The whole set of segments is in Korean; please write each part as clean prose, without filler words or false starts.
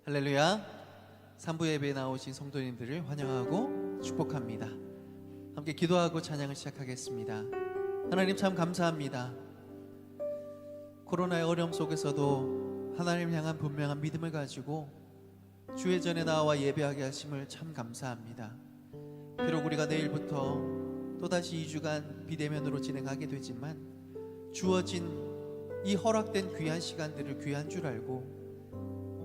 할렐루야. 3부 예배에 나오신 성도님들을 환영하고 축복합니다. 함께 기도하고 찬양을 시작하겠습니다. 하나님 참 감사합니다. 코로나의 어려움 속에서도 하나님을 향한 분명한 믿음을 가지고 주의 전에 나와 예배하게 하심을 참 감사합니다. 비록 우리가 내일부터 또다시 2주간 비대면으로 진행하게 되지만 주어진 이 허락된 귀한 시간들을 귀한 줄 알고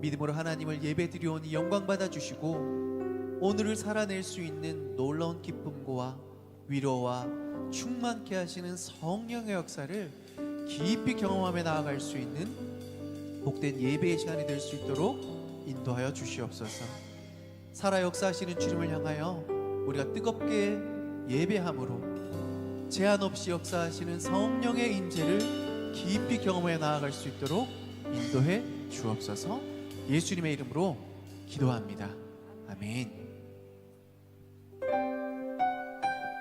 믿음으로 하나님을 예배드려오니 영광 받아주시고 오늘을 살아낼 수 있는 놀라운 기쁨과 위로와 충만케 하시는 성령의 역사를 깊이 경험하며 나아갈 수 있는 복된 예배의 시간이 될 수 있도록 인도하여 주시옵소서. 살아 역사하시는 주님을 향하여 우리가 뜨겁게 예배함으로 제한 없이 역사하시는 성령의 임재를 깊이 경험해 나아갈 수 있도록 인도해 주옵소서. 예수님의 이름으로 기도합니다. 아멘.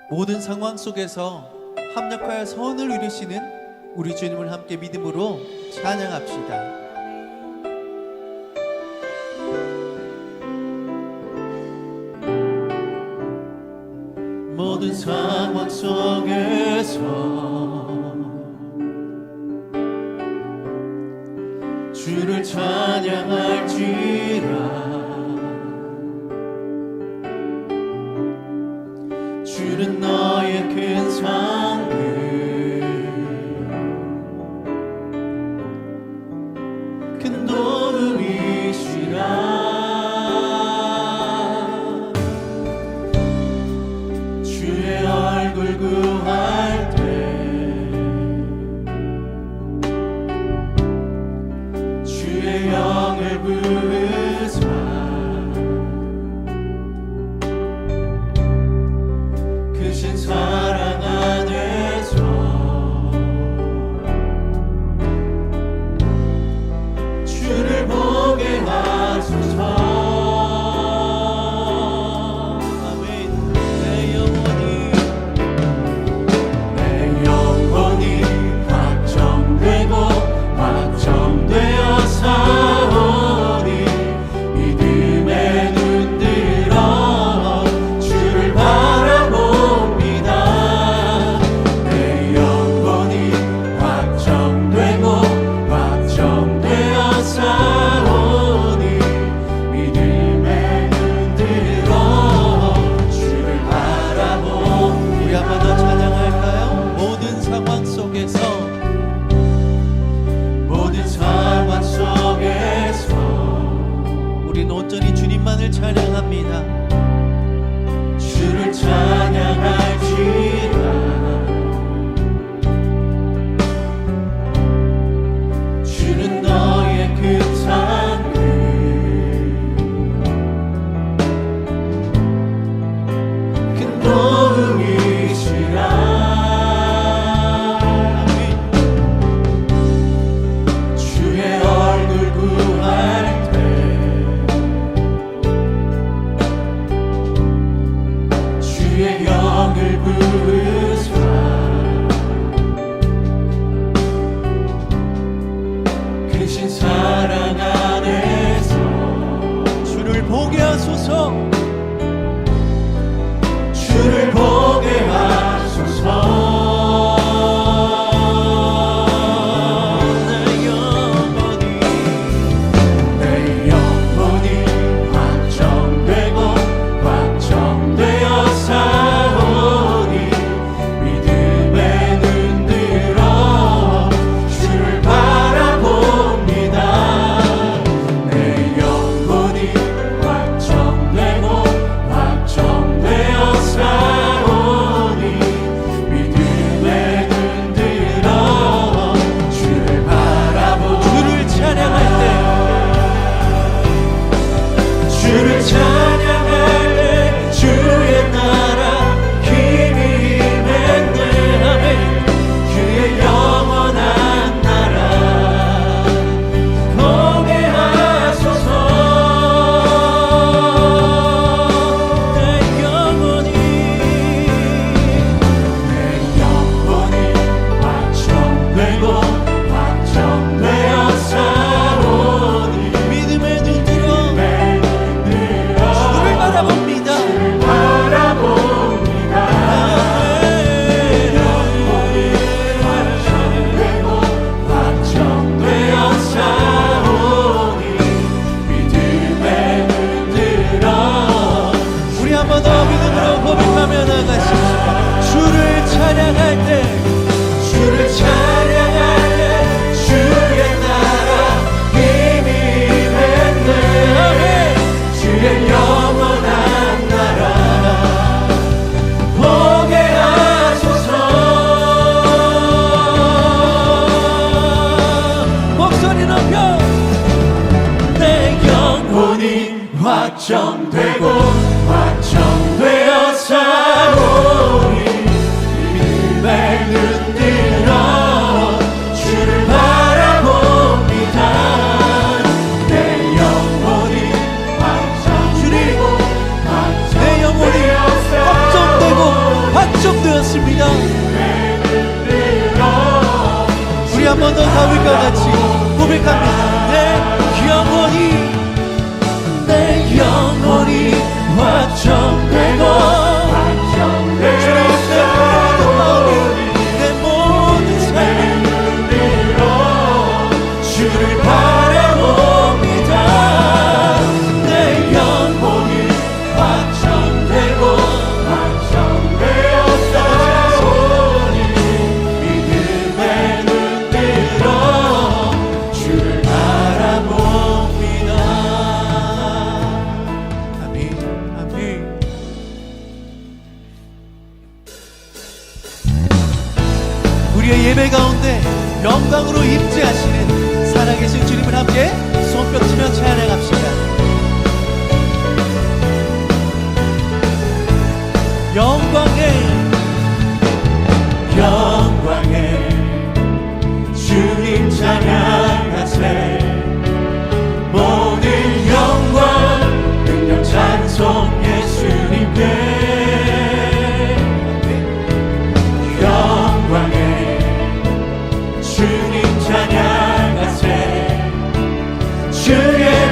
모든 상황 속에서 합력하여 선을 이루시는 우리 주님을 함께 믿음으로 찬양합시다. 모든 상황 속에서 주를 찬양할지라. 주는 너의 큰 상급 큰 도움이시라. 주의 얼굴 구할 때 주의 영을 부으사 크신 사랑 안에서 주를 보게 하소서. 아멘. 내 영혼이 확정되고 확정되어 사오니 믿음의 눈 들어 주를 바라봅니다. 내 영혼이 확정되고 확정되어 사오니 믿음의 눈 들어 주를 바라봅니다. 우리 한 번 더 찬양할까요? 모든 상황 속에서 모든 상황 속에서 우린 온전히 주님만을 찬양합니다. 주를 찬양할지라. 주는 너의 큰 상급 큰 도움이시라. 주의 얼굴 구할 때 주의 영 영원히 확정되고 확정되어 사오니 믿음에 눈 들어 주를 바라봅니다. 내 영혼이 확정되고 내 영혼이 확정되고 확정되었습니다. 우리 한 번 더 다윗과 같이 고백합니다. 내 영혼이 확정되고 주님 내 모든 삶을 주를 바라봅니다. 내 영혼이 확정되고 확정되어 사오니 믿음에 눈 들어 주를 바라봅니다. 아멘, 아멘. 우리의 예배 가운데 영광으로 임재하시는 살아계신 주님을 함께 손뼉치며 찬양합시다. 영광에 주님 찬양하세. 모든 영광 능력 찬송 예수님께. 영광에 주님 찬양하세. 주의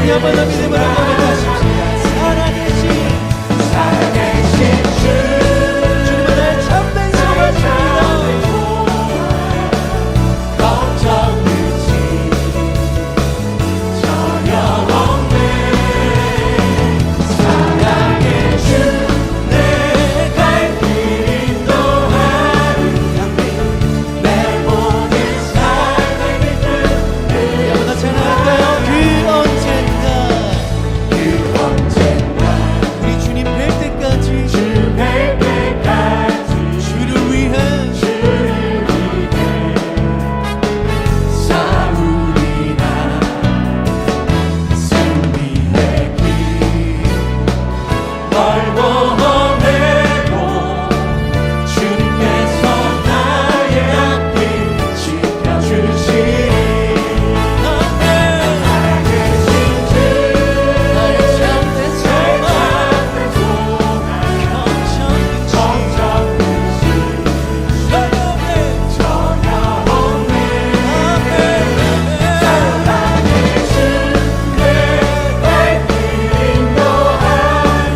우리 한번 더 믿음으로 고백하십시오. 살아계신 주 주님은 나의 참된 소망입니다. 걱정 없이 전혀 없네. 사랑의 주 내가 길 인도하는 내 모든 삶의 길을 한번 찬양할까요? 그 언젠가 우리 주님 뵐 때까지 뵐 때까지 주를 위해 싸우리라. 승리의 길 멀고 험해도 주님께서 나의 앞길 지켜주시리. 살아계신 주 나의 참된 소망 걱정 없이 전혀 없네. 사랑의 주 내 발길 인도하니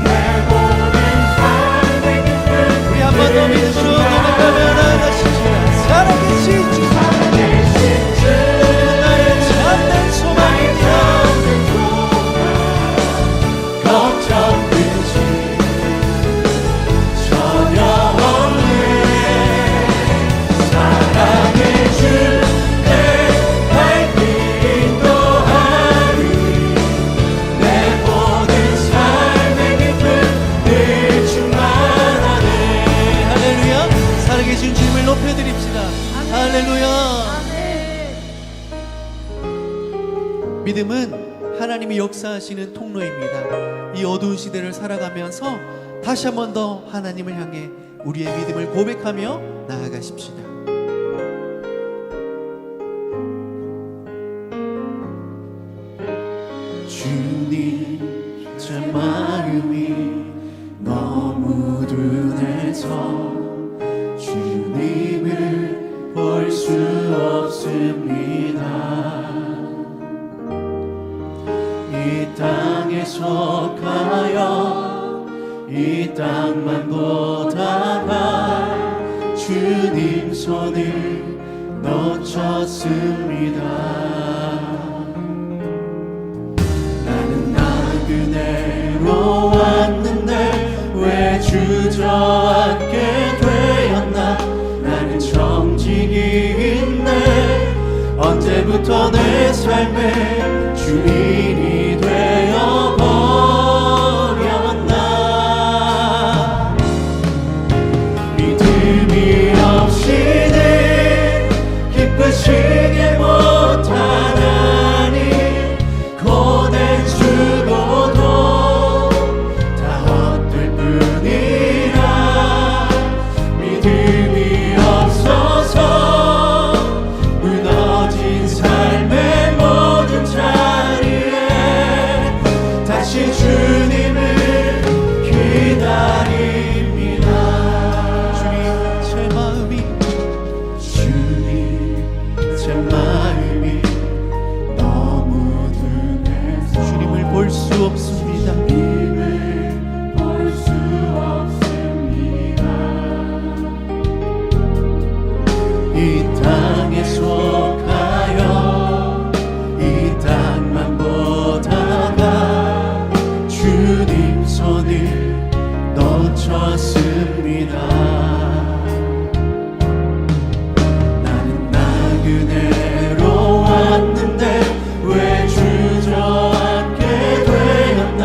내 모든 삶의 길을 우리 한번 더 믿으시고 고백하며 나아가십시다. 살아계신 주 살아계신 주 나의 참된 소망입니다. 걱정 없이 전혀 없네. 사랑의 주 내 발길 인도하니 내 모든 삶의 깊은 늘 충만하네. 할렐루야. 살아계신 주님을 높여드립시다. 할렐루야. 믿음은 하나님이 역사하시는 통로입니다. 이 어두운 시대를 살아가면서 다시 한 번 더 하나님을 향해 우리의 믿음을 고백하며 나아가십시다. 주님 제 마음이 너무 둔해서 주님을 볼 수 없습니다. 이 땅에 속하여 이 땅만 보다가 주님 손을 놓쳤습니다. 나는 나그네로 왔는데 왜 주저앉게 되었나. 나는 정직이 있네. 언제부터 내 삶의 주인이 되어버렸나. 믿음이 없이는 기쁘시게 못하나니 고된 수고도 다 헛될 뿐이라. 믿음이 없어서 무너진 삶의 모든 자리에 다시 주님을 기다립니다. 주님 제 마음이 주님 제 마음이 너무 둔해서 주님을 볼 수 없습니다. 주님을 볼 수 없습니다. 이 땅에 속하여 이 땅만 보다가 주님 손을 놓쳤습니다. 나는 나그네로 왔는데 왜 주저앉게 되었나.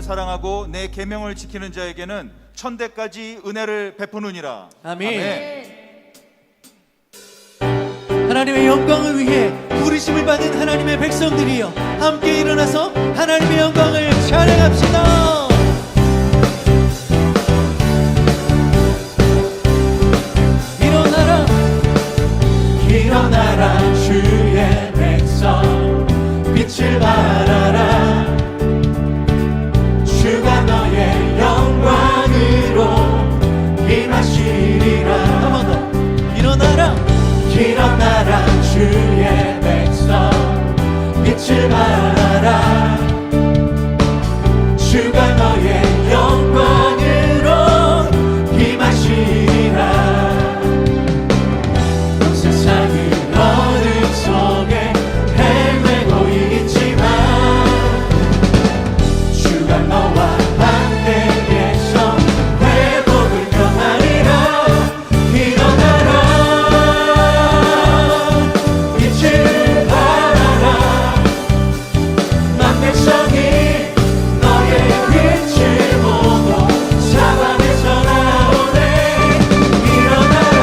사랑하고 내 계명을 지키는 자에게는 천대까지 은혜를 베푸느니라. 아멘. 하나님의 영광을 위해 부르심을 받은 하나님의 백성들이여 함께 일어나서 하나님의 영광을 찬양합시다. 일어나라 일어나라 주의 백성 빛을 발하라 주가 너의 영광으로 임하시리라. 한 번 더 일어나라 일어나라 주의 백성 빛을 발하라 주가 너의 영광으로 임하시리라. 세상은 어둠 속에 헤매고 있지만 주가 너와 함께 계셔 회복을 경하리라. 일어나라 빛을 발하라 만 백성이 너의 빛을 보고 사방에서 나오네. 일어나라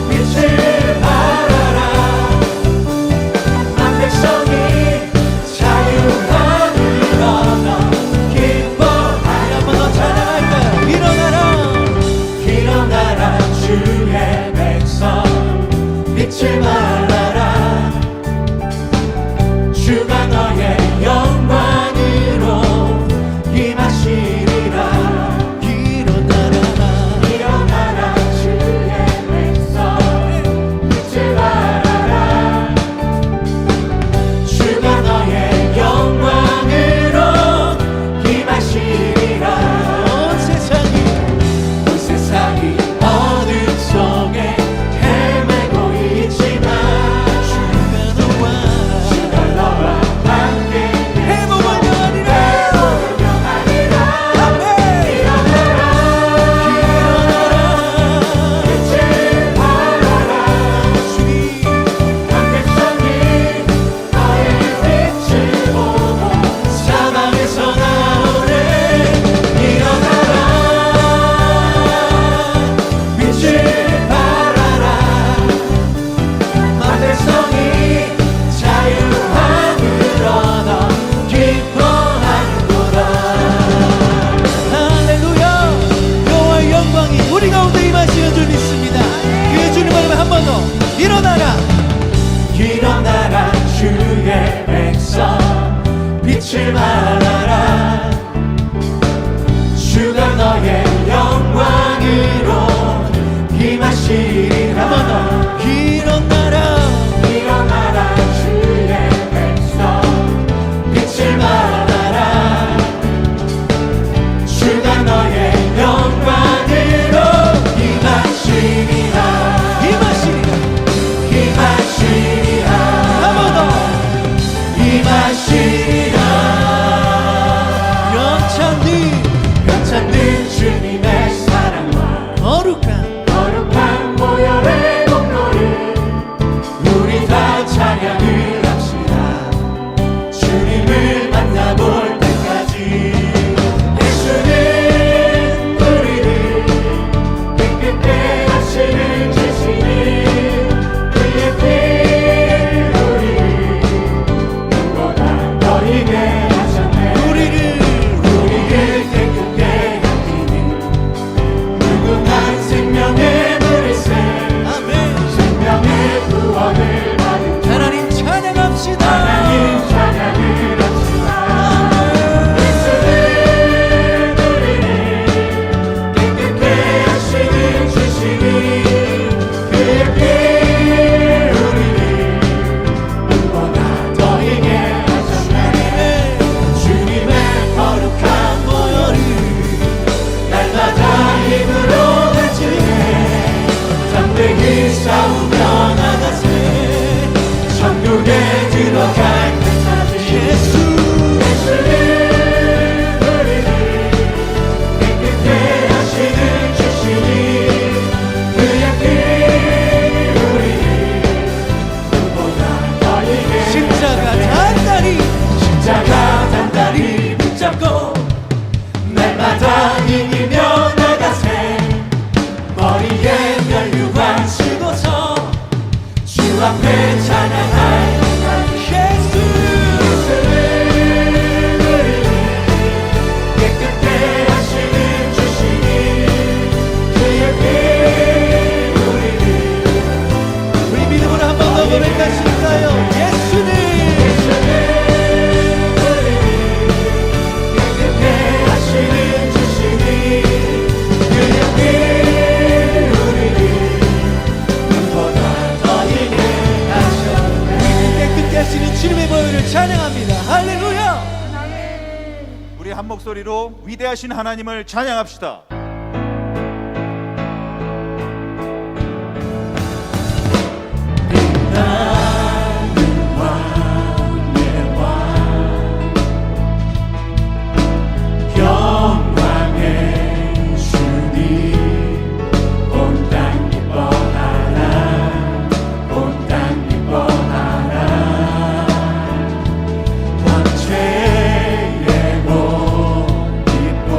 빛을 발하라 만 백성이 자유함을 얻어 기뻐하여. 한 번 더 찬양할까요? 일어나라 일어나라 주의 백성 빛을 발하라 주가 너의 영광으로 임하시리라. 일어나라 주의 백성 빛을 발하라 주가 너의 영광으로 임하시리라. 온 세상이 온 세상이 어둠 속에 헤매고 있지만 주가 너와 함께 회복을 경하리라. 경하리라. 아멘. 일어나라 빛을 발하라 한 백성이 너의 빛을 보고 사방에서 나오네. 일어나라 빛을 발하라 한 백성이 자유함을 얻어 기뻐하는도다. 할렐루야. 여호와의 영광이 우리 가운데 임하시는 줄 믿습니다. 그의 주님 말씀에 한 번 더 일어나라 일어나라 주의 백성 빛을 발하라 주가 너의 영광으로 임하시리라. 한 번 더 일어나라 일어나라 주의 백성 빛을 발하라 주가 너의 영광으로 임하시리라. 임하시리라. 한 번 더 임하시리라. 연찬는 주님의 사랑과 거룩한 모여의 목소리 우리 다 찬양을 합시다. 주님을 만나볼 때까지 예수는 우리를 깨끗게 하시는 주시니 그의 피 우리를 누구보다 더 힘에 하셨네. 우리를 깨끗게 하시니 누구나 생명의 물을 새 아멘. 생명의 구원을 받은 하나님 찬양합시다. 하나님 찬양을 합시다. 예수는 우리를 깨끗게 하시는 주시니 그의 피 우리를 누구보다 더 힘에 하셨네. 주님의 거룩한 모여를 날마다 힘으로 외치네. 담대히 싸우며 나가세 천국에 들어갈 때까지. 예수는 우리를 깨끗게 하시는 주시니 그의 피 우리를 누구보다 더 힘에 십자가 단단히 십자가 기쁘게 찬양할 깨끗게 하시는 주시니 그에게 우리 믿음으로 한 번 더 고백하실까요? 예수님 깨끗게 하시는 주시니 그에게 우리를 눈보다 더 있게 하셨네. 깨끗게 하시는 주님의 보혈을 찬양합니다. 할렐루야. 우리 한 목소리로 위대하신 하나님을 찬양합시다. 영광의 주님 온 땅 기뻐하라 온 땅 기뻐하라 왕 최의 옷 입고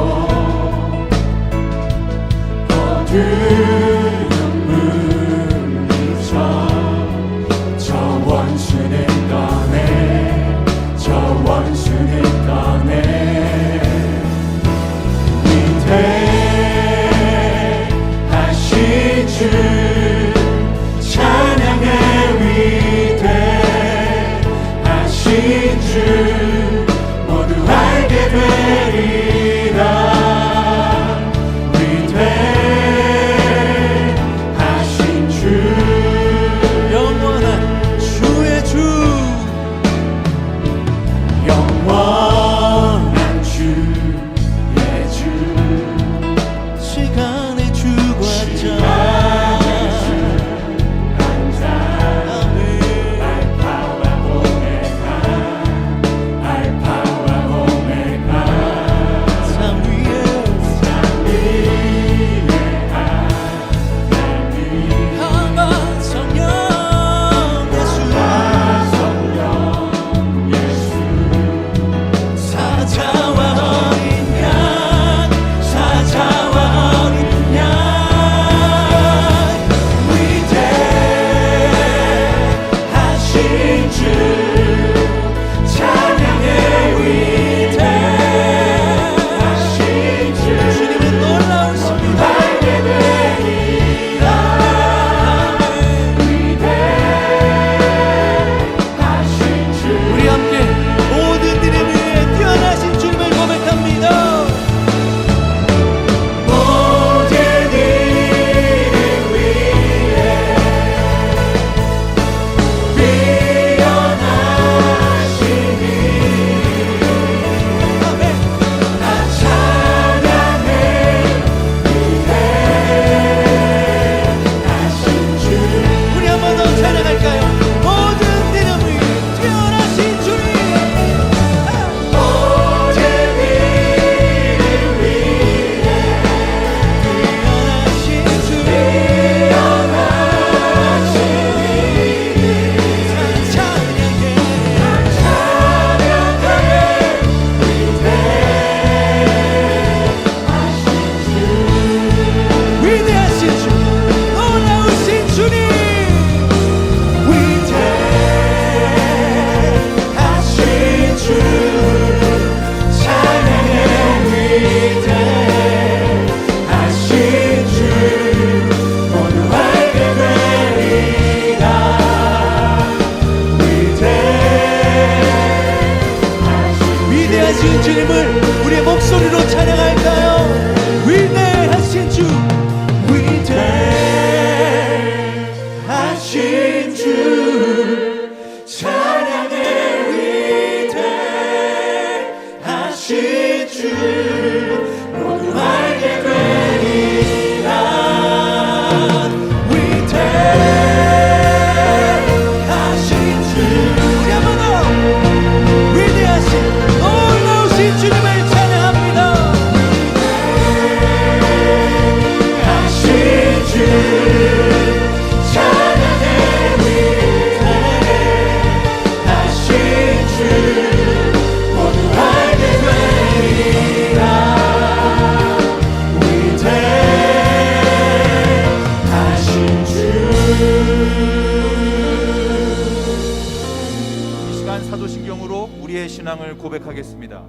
사도신경으로 우리의 신앙을 고백하겠습니다.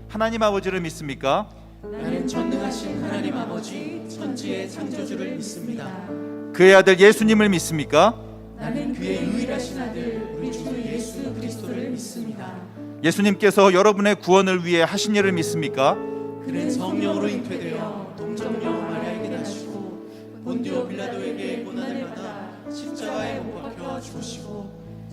하나님 아버지를 믿습니까? 나는 전능하신 하나님 아버지 천지의 창조주를 믿습니다. 그의 아들 예수님을 믿습니까? 나는 그의 유일하신 아들 우리 주 예수 그리스도를 믿습니다. 예수님께서 여러분의 구원을 위해 하신 일을 믿습니까? 그는 성령으로 잉태되어 동정녀 마리아에게 나시고 본디오 빌라도에게 고난을 받아 십자가에 못 박혀 죽으시고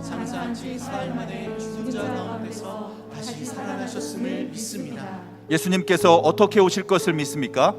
장사한 지 사흘 만에 죽은 자 가운데서 다시 살아나셨음을 믿습니다. 예수님께서 어떻게 오실 것을 믿습니까?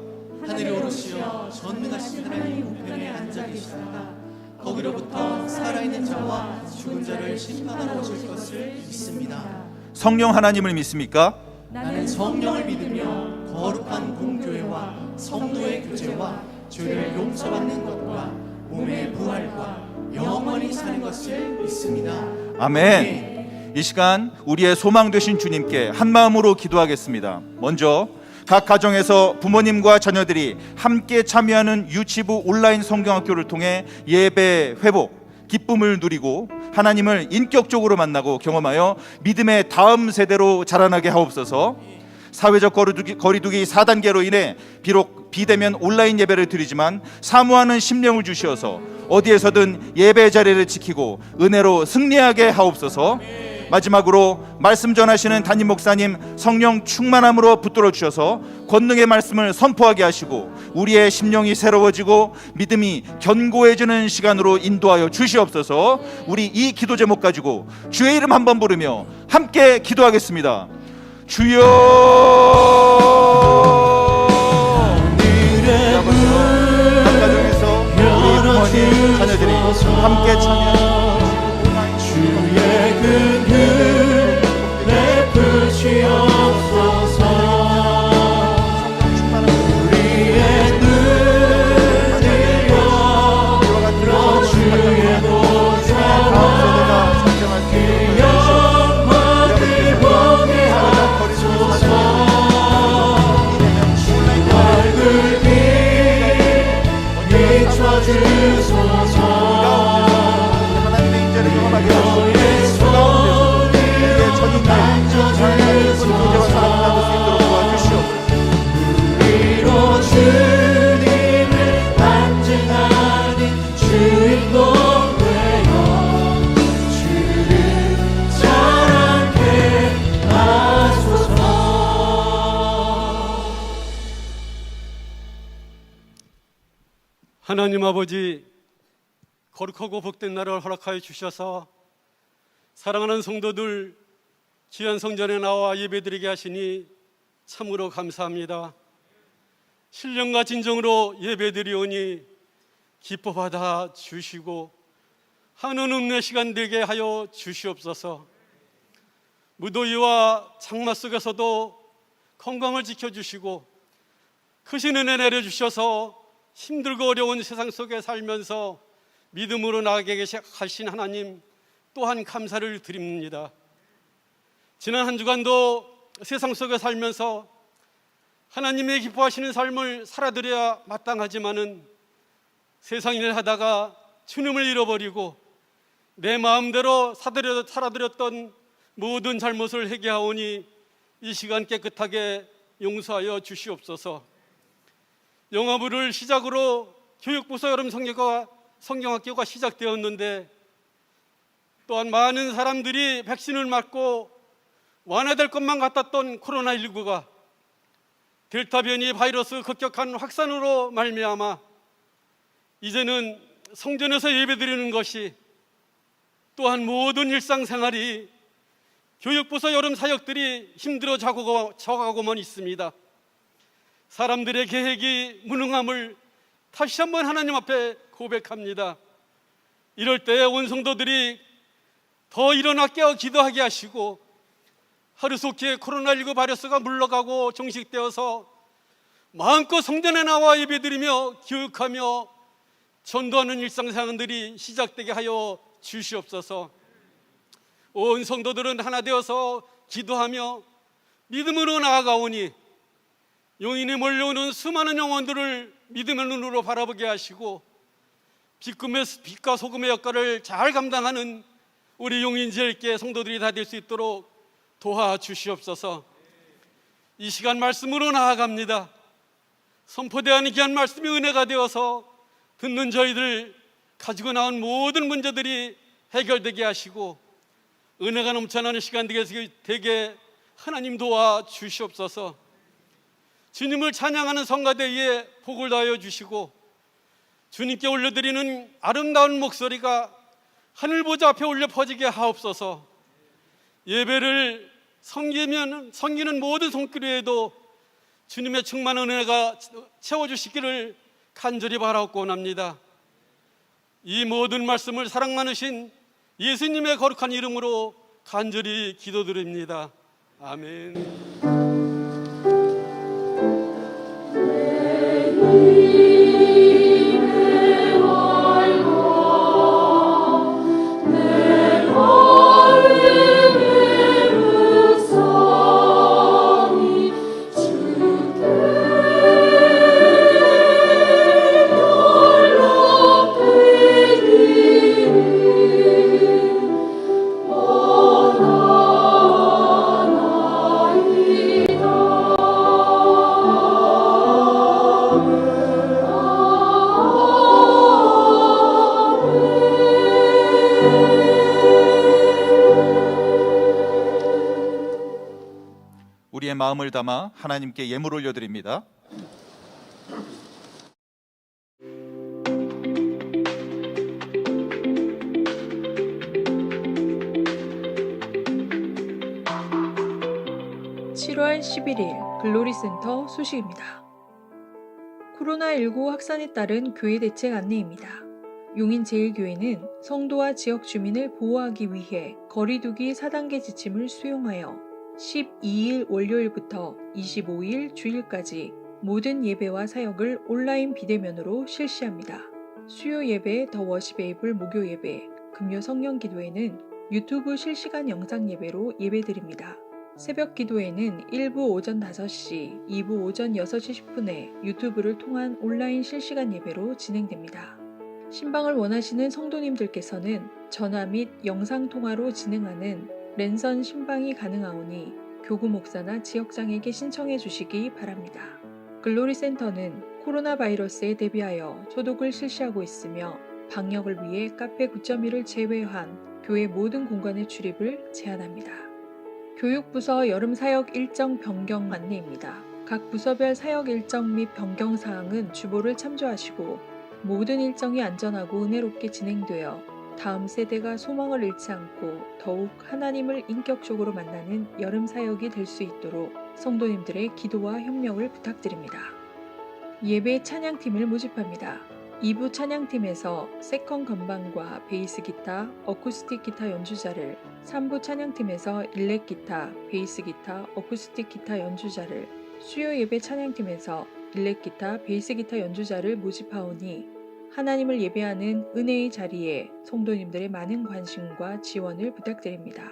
하늘에 오르시어 전능하신 하나님 우편에 앉아 계시다가 거기로부터 살아있는 자와 죽은 자를 심판하러 오실 것을 믿습니다. 성령 하나님을 믿습니까? 나는 성령을 믿으며 거룩한 공교회와 성도의 교제와 죄를 용서받는 것과 몸의 부활과 영원히 사는 것을 믿습니다. 아멘. 이 시간 우리의 소망 되신 주님께 한 마음으로 기도하겠습니다. 먼저 각 가정에서 부모님과 자녀들이 함께 참여하는 유치부 온라인 성경학교를 통해 예배 회복, 기쁨을 누리고 하나님을 인격적으로 만나고 경험하여 믿음의 다음 세대로 자라나게 하옵소서. 사회적 거리두기 4단계로 인해 비록 비대면 온라인 예배를 드리지만 사모하는 심령을 주시어서 어디에서든 예배 자리를 지키고 은혜로 승리하게 하옵소서. 마지막으로 말씀 전하시는 담임 목사님 성령 충만함으로 붙들어 주셔서 권능의 말씀을 선포하게 하시고 우리의 심령이 새로워지고 믿음이 견고해지는 시간으로 인도하여 주시옵소서. 우리 이 기도 제목 가지고 주의 이름 한번 부르며 함께 기도하겠습니다. 주여. 각 가정에서 우리 부모님 자녀들이 함께 참여하는 주의 근을 베푸시옵소서. 우리의 눈을 열어 주의 보좌와 그 영광을 보게 하소서. 주 얼굴 비춰주소서. 너의 손을 만져주소서. 우리로 주님을 반증하는 주인공 되어 주를 자랑케 하소서. 하나님 아버지, 거룩하고 복된 날을 허락하여 주셔서 사랑하는 성도들 귀한 성전에 나와 예배드리게 하시니 참으로 감사합니다. 신령과 진정으로 예배드리오니 기뻐 받아 주시고 한은 음내 시간 되게 하여 주시옵소서. 무더위와 장마 속에서도 건강을 지켜주시고 크신 은혜 내려주셔서 힘들고 어려운 세상 속에 살면서 믿음으로 나아가게 하신 하나님 또한 감사를 드립니다. 지난 한 주간도 세상 속에 살면서 하나님의 기뻐하시는 삶을 살아드려야 마땅하지만은 세상 일을 하다가 주님을 잃어버리고 내 마음대로 살아드렸던 모든 잘못을 회개하오니 이 시간 깨끗하게 용서하여 주시옵소서. 영화부를 시작으로 교육부서 여름 성경학교가 시작되었는데 또한 많은 사람들이 백신을 맞고 완화될 것만 같았던 코로나19가 델타 변이 바이러스 급격한 확산으로 말미암아 이제는 성전에서 예배드리는 것이 또한 모든 일상생활이 교육부서 여름 사역들이 힘들어져가고만 있습니다. 사람들의 계획이 무능함을 다시 한번 하나님 앞에 고백합니다. 이럴 때 온 성도들이 더 일어나 깨어 기도하게 하시고 하루속히 코로나19 바이러스가 물러가고 종식되어서 마음껏 성전에 나와 예배드리며 교육하며 전도하는 일상생활들이 시작되게 하여 주시옵소서. 온 성도들은 하나 되어서 기도하며 믿음으로 나아가오니 용인에 몰려오는 수많은 영혼들을 믿음의 눈으로 바라보게 하시고 빛과 소금의 역할을 잘 감당하는 우리 용인제일교회 성도들이 다 될 수 있도록 도와주시옵소서. 이 시간 말씀으로 나아갑니다. 선포되는 귀한 말씀이 은혜가 되어서 듣는 저희들 가지고 나온 모든 문제들이 해결되게 하시고 은혜가 넘쳐나는 시간 되게 하나님 도와주시옵소서. 주님을 찬양하는 성가대에 복을 다하여 주시고 주님께 올려드리는 아름다운 목소리가 하늘 보좌 앞에 올려 퍼지게 하옵소서. 예배를 섬기는 모든 손길에도 주님의 충만한 은혜가 채워주시기를 간절히 바라옵고 원합니다. 이 모든 말씀을 사랑 많으신 예수님의 거룩한 이름으로 간절히 기도드립니다. 아멘. 우리의 마음을 담아 하나님께 예물 올려드립니다. (7월 11일) 글로리센터 소식입니다. 코로나19 확산에 따른 교회 대책 안내입니다. 용인제일교회는 성도와 지역 주민을 보호하기 위해 거리두기 4단계 지침을 수용하여 12일 월요일부터 25일 주일까지 모든 예배와 사역을 온라인 비대면으로 실시합니다. 수요 예배 더 워시베이블 목요 예배, 금요 성령 기도회는 유튜브 실시간 영상 예배로 예배드립니다. 새벽 기도회는 1부 오전 5시, 2부 오전 6시 10분에 유튜브를 통한 온라인 실시간 예배로 진행됩니다. 신방을 원하시는 성도님들께서는 전화 및 영상통화로 진행하는 랜선 신방이 가능하오니 교구 목사나 지역장에게 신청해 주시기 바랍니다. 글로리센터는 코로나 바이러스에 대비하여 소독을 실시하고 있으며 방역을 위해 카페 9.1을 제외한 교회 모든 공간의 출입을 제한합니다. 교육부서 여름 사역 일정 변경 안내입니다. 각 부서별 사역 일정 및 변경 사항은 주보를 참조하시고 모든 일정이 안전하고 은혜롭게 진행되어 다음 세대가 소망을 잃지 않고 더욱 하나님을 인격적으로 만나는 여름 사역이 될 수 있도록 성도님들의 기도와 협력을 부탁드립니다. 예배 찬양팀을 모집합니다. 2부 찬양팀에서 세컨 건반과 베이스 기타, 어쿠스틱 기타 연주자를, 3부 찬양팀에서 일렉 기타, 베이스 기타, 어쿠스틱 기타 연주자를, 수요 예배 찬양팀에서 일렉 기타, 베이스 기타 연주자를 모집하오니 하나님을 예배하는 은혜의 자리에 성도님들의 많은 관심과 지원을 부탁드립니다.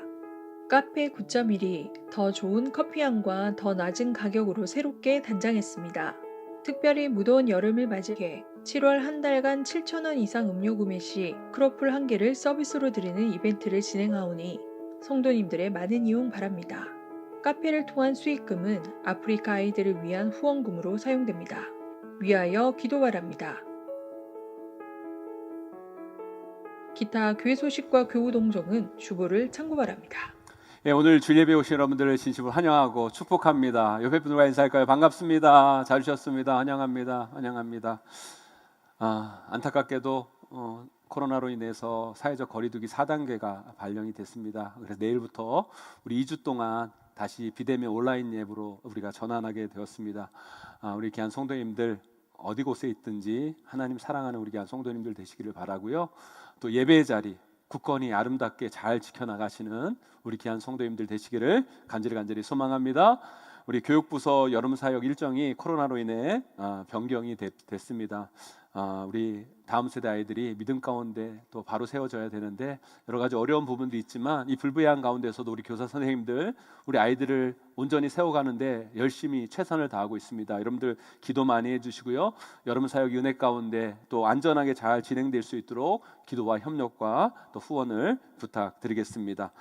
카페 9.1이 더 좋은 커피향과 더 낮은 가격으로 새롭게 단장했습니다. 특별히 무더운 여름을 맞이해 7월 한 달간 7,000원 이상 음료 구매 시 크로플 1개를 서비스로 드리는 이벤트를 진행하오니 성도님들의 많은 이용 바랍니다. 카페를 통한 수익금은 아프리카 아이들을 위한 후원금으로 사용됩니다. 위하여 기도 바랍니다. 기타 교회 소식과 교우 동정은 주보를 참고 바랍니다. 예, 오늘 주일예배 오신 여러분들을 진심으로 환영하고 축복합니다. 옆에 분들과 인사할까요? 반갑습니다. 잘 오셨습니다. 환영합니다. 환영합니다. 안타깝게도 코로나로 인해서 사회적 거리두기 4단계가 발령이 됐습니다. 그래서 내일부터 우리 2주 동안 다시 비대면 온라인 예배로 우리가 전환하게 되었습니다. 우리 귀한 성도님들 어디 곳에 있든지 하나님 사랑하는 우리 귀한 성도님들 되시기를 바라고요. 또 예배의 자리 굳건히 아름답게 잘 지켜나가시는 우리 귀한 성도님들 되시기를 간절히 소망합니다. 우리 교육부서 여름 사역 일정이 코로나로 인해 변경이 됐습니다. 우리 다음 세대 아이들이 믿음 가운데 또 바로 세워져야 되는데 여러 가지 어려운 부분도 있지만 이 불부양 가운데서도 우리 교사 선생님들 우리 아이들을 온전히 세워가는데 열심히 최선을 다하고 있습니다. 여러분들 기도 많이 해주시고요. 여러분 사역이 은혜 가운데 또 안전하게 잘 진행될 수 있도록 기도와 협력과 또 후원을 부탁드리겠습니다.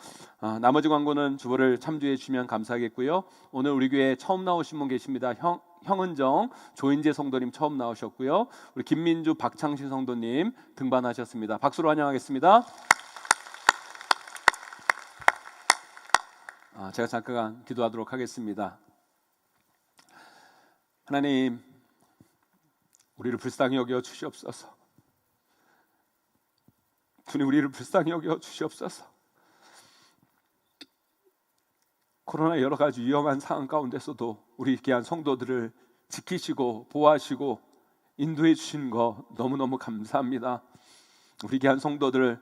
나머지 광고는 주보를 참조해 주시면 감사하겠고요. 오늘 우리 교회에 처음 나오신 분 계십니다. 형은정 조인재 성도님 처음 나오셨고요. 우리 김민주 박창신 성도님 등반하셨습니다. 박수로 환영하겠습니다. 제가 잠깐 기도하도록 하겠습니다. 하나님, 우리를 불쌍히 여겨 주시옵소서. 주님, 우리를 불쌍히 여겨 주시옵소서. 코로나 여러 가지 위험한 상황 가운데서도 우리 귀한 성도들을 지키시고 보호하시고 인도해 주신 거 너무너무 감사합니다. 우리 귀한 성도들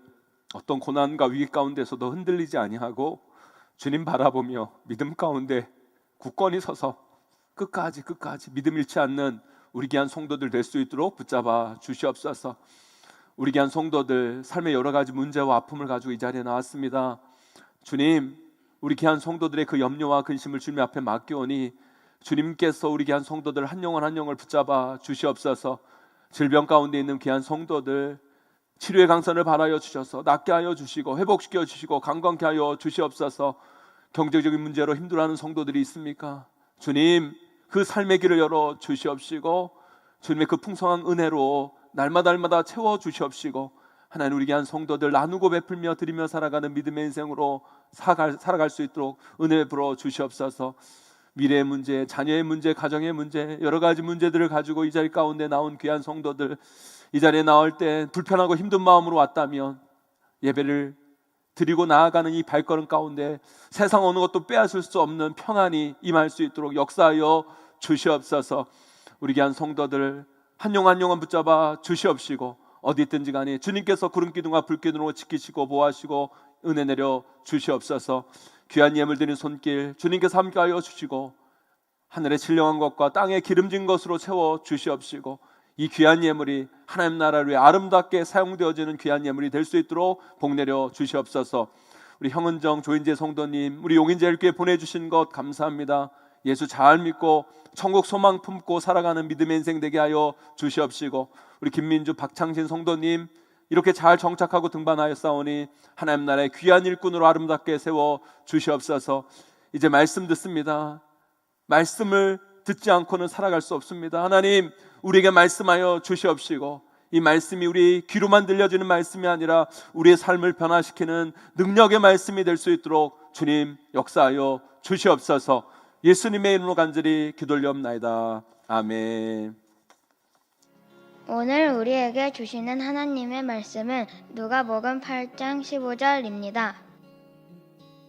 어떤 고난과 위기 가운데서도 흔들리지 아니하고 주님 바라보며 믿음 가운데 굳건히 서서 끝까지 믿음 잃지 않는 우리 귀한 성도들 될 수 있도록 붙잡아 주시옵소서. 우리 귀한 성도들 삶의 여러 가지 문제와 아픔을 가지고 이 자리에 나왔습니다. 주님, 우리 귀한 성도들의 그 염려와 근심을 주님 앞에 맡겨오니 주님께서 우리 귀한 성도들 한 영혼 한 영혼을 붙잡아 주시옵소서. 질병 가운데 있는 귀한 성도들 치료의 강선을 바라여 주셔서 낫게 하여 주시고 회복시켜 주시고 강건케 하여 주시옵소서. 경제적인 문제로 힘들어하는 성도들이 있습니까? 주님, 그 삶의 길을 열어 주시옵시고 주님의 그 풍성한 은혜로 날마다 채워 주시옵시고 하나님, 우리 귀한 성도들 나누고 베풀며 드리며 살아가는 믿음의 인생으로 살아갈 수 있도록 은혜 부어 주시옵소서. 미래의 문제, 자녀의 문제, 가정의 문제, 여러 가지 문제들을 가지고 이 자리 가운데 나온 귀한 성도들, 이 자리에 나올 때 불편하고 힘든 마음으로 왔다면 예배를 드리고 나아가는 이 발걸음 가운데 세상 어느 것도 빼앗을 수 없는 평안이 임할 수 있도록 역사하여 주시옵소서. 우리 귀한 성도들 한 영혼 한 영혼 붙잡아 주시옵시고 어디 있든지 간에 주님께서 구름기둥과 불기둥으로 지키시고 보호하시고 은혜 내려 주시옵소서. 귀한 예물 드린 손길 주님께서 함께하여 주시고 하늘의 신령한 것과 땅에 기름진 것으로 채워 주시옵시고 이 귀한 예물이 하나님 나라를 위해 아름답게 사용되어지는 귀한 예물이 될 수 있도록 복 내려 주시옵소서. 우리 형은정 조인재 성도님 우리 용인제일교회 보내주신 것 감사합니다. 예수 잘 믿고 천국 소망 품고 살아가는 믿음의 인생 되게 하여 주시옵시고 우리 김민주 박창신 성도님 이렇게 잘 정착하고 등반하였사오니 하나님 나라의 귀한 일꾼으로 아름답게 세워 주시옵소서. 이제 말씀 듣습니다. 말씀을 듣지 않고는 살아갈 수 없습니다. 하나님, 우리에게 말씀하여 주시옵시고 이 말씀이 우리 귀로만 들려지는 말씀이 아니라 우리의 삶을 변화시키는 능력의 말씀이 될 수 있도록 주님 역사하여 주시옵소서. 예수님의 이름으로 간절히 기도올리옵나이다. 아멘. 오늘 우리에게 주시는 하나님의 말씀은 누가복음 8장 15절입니다.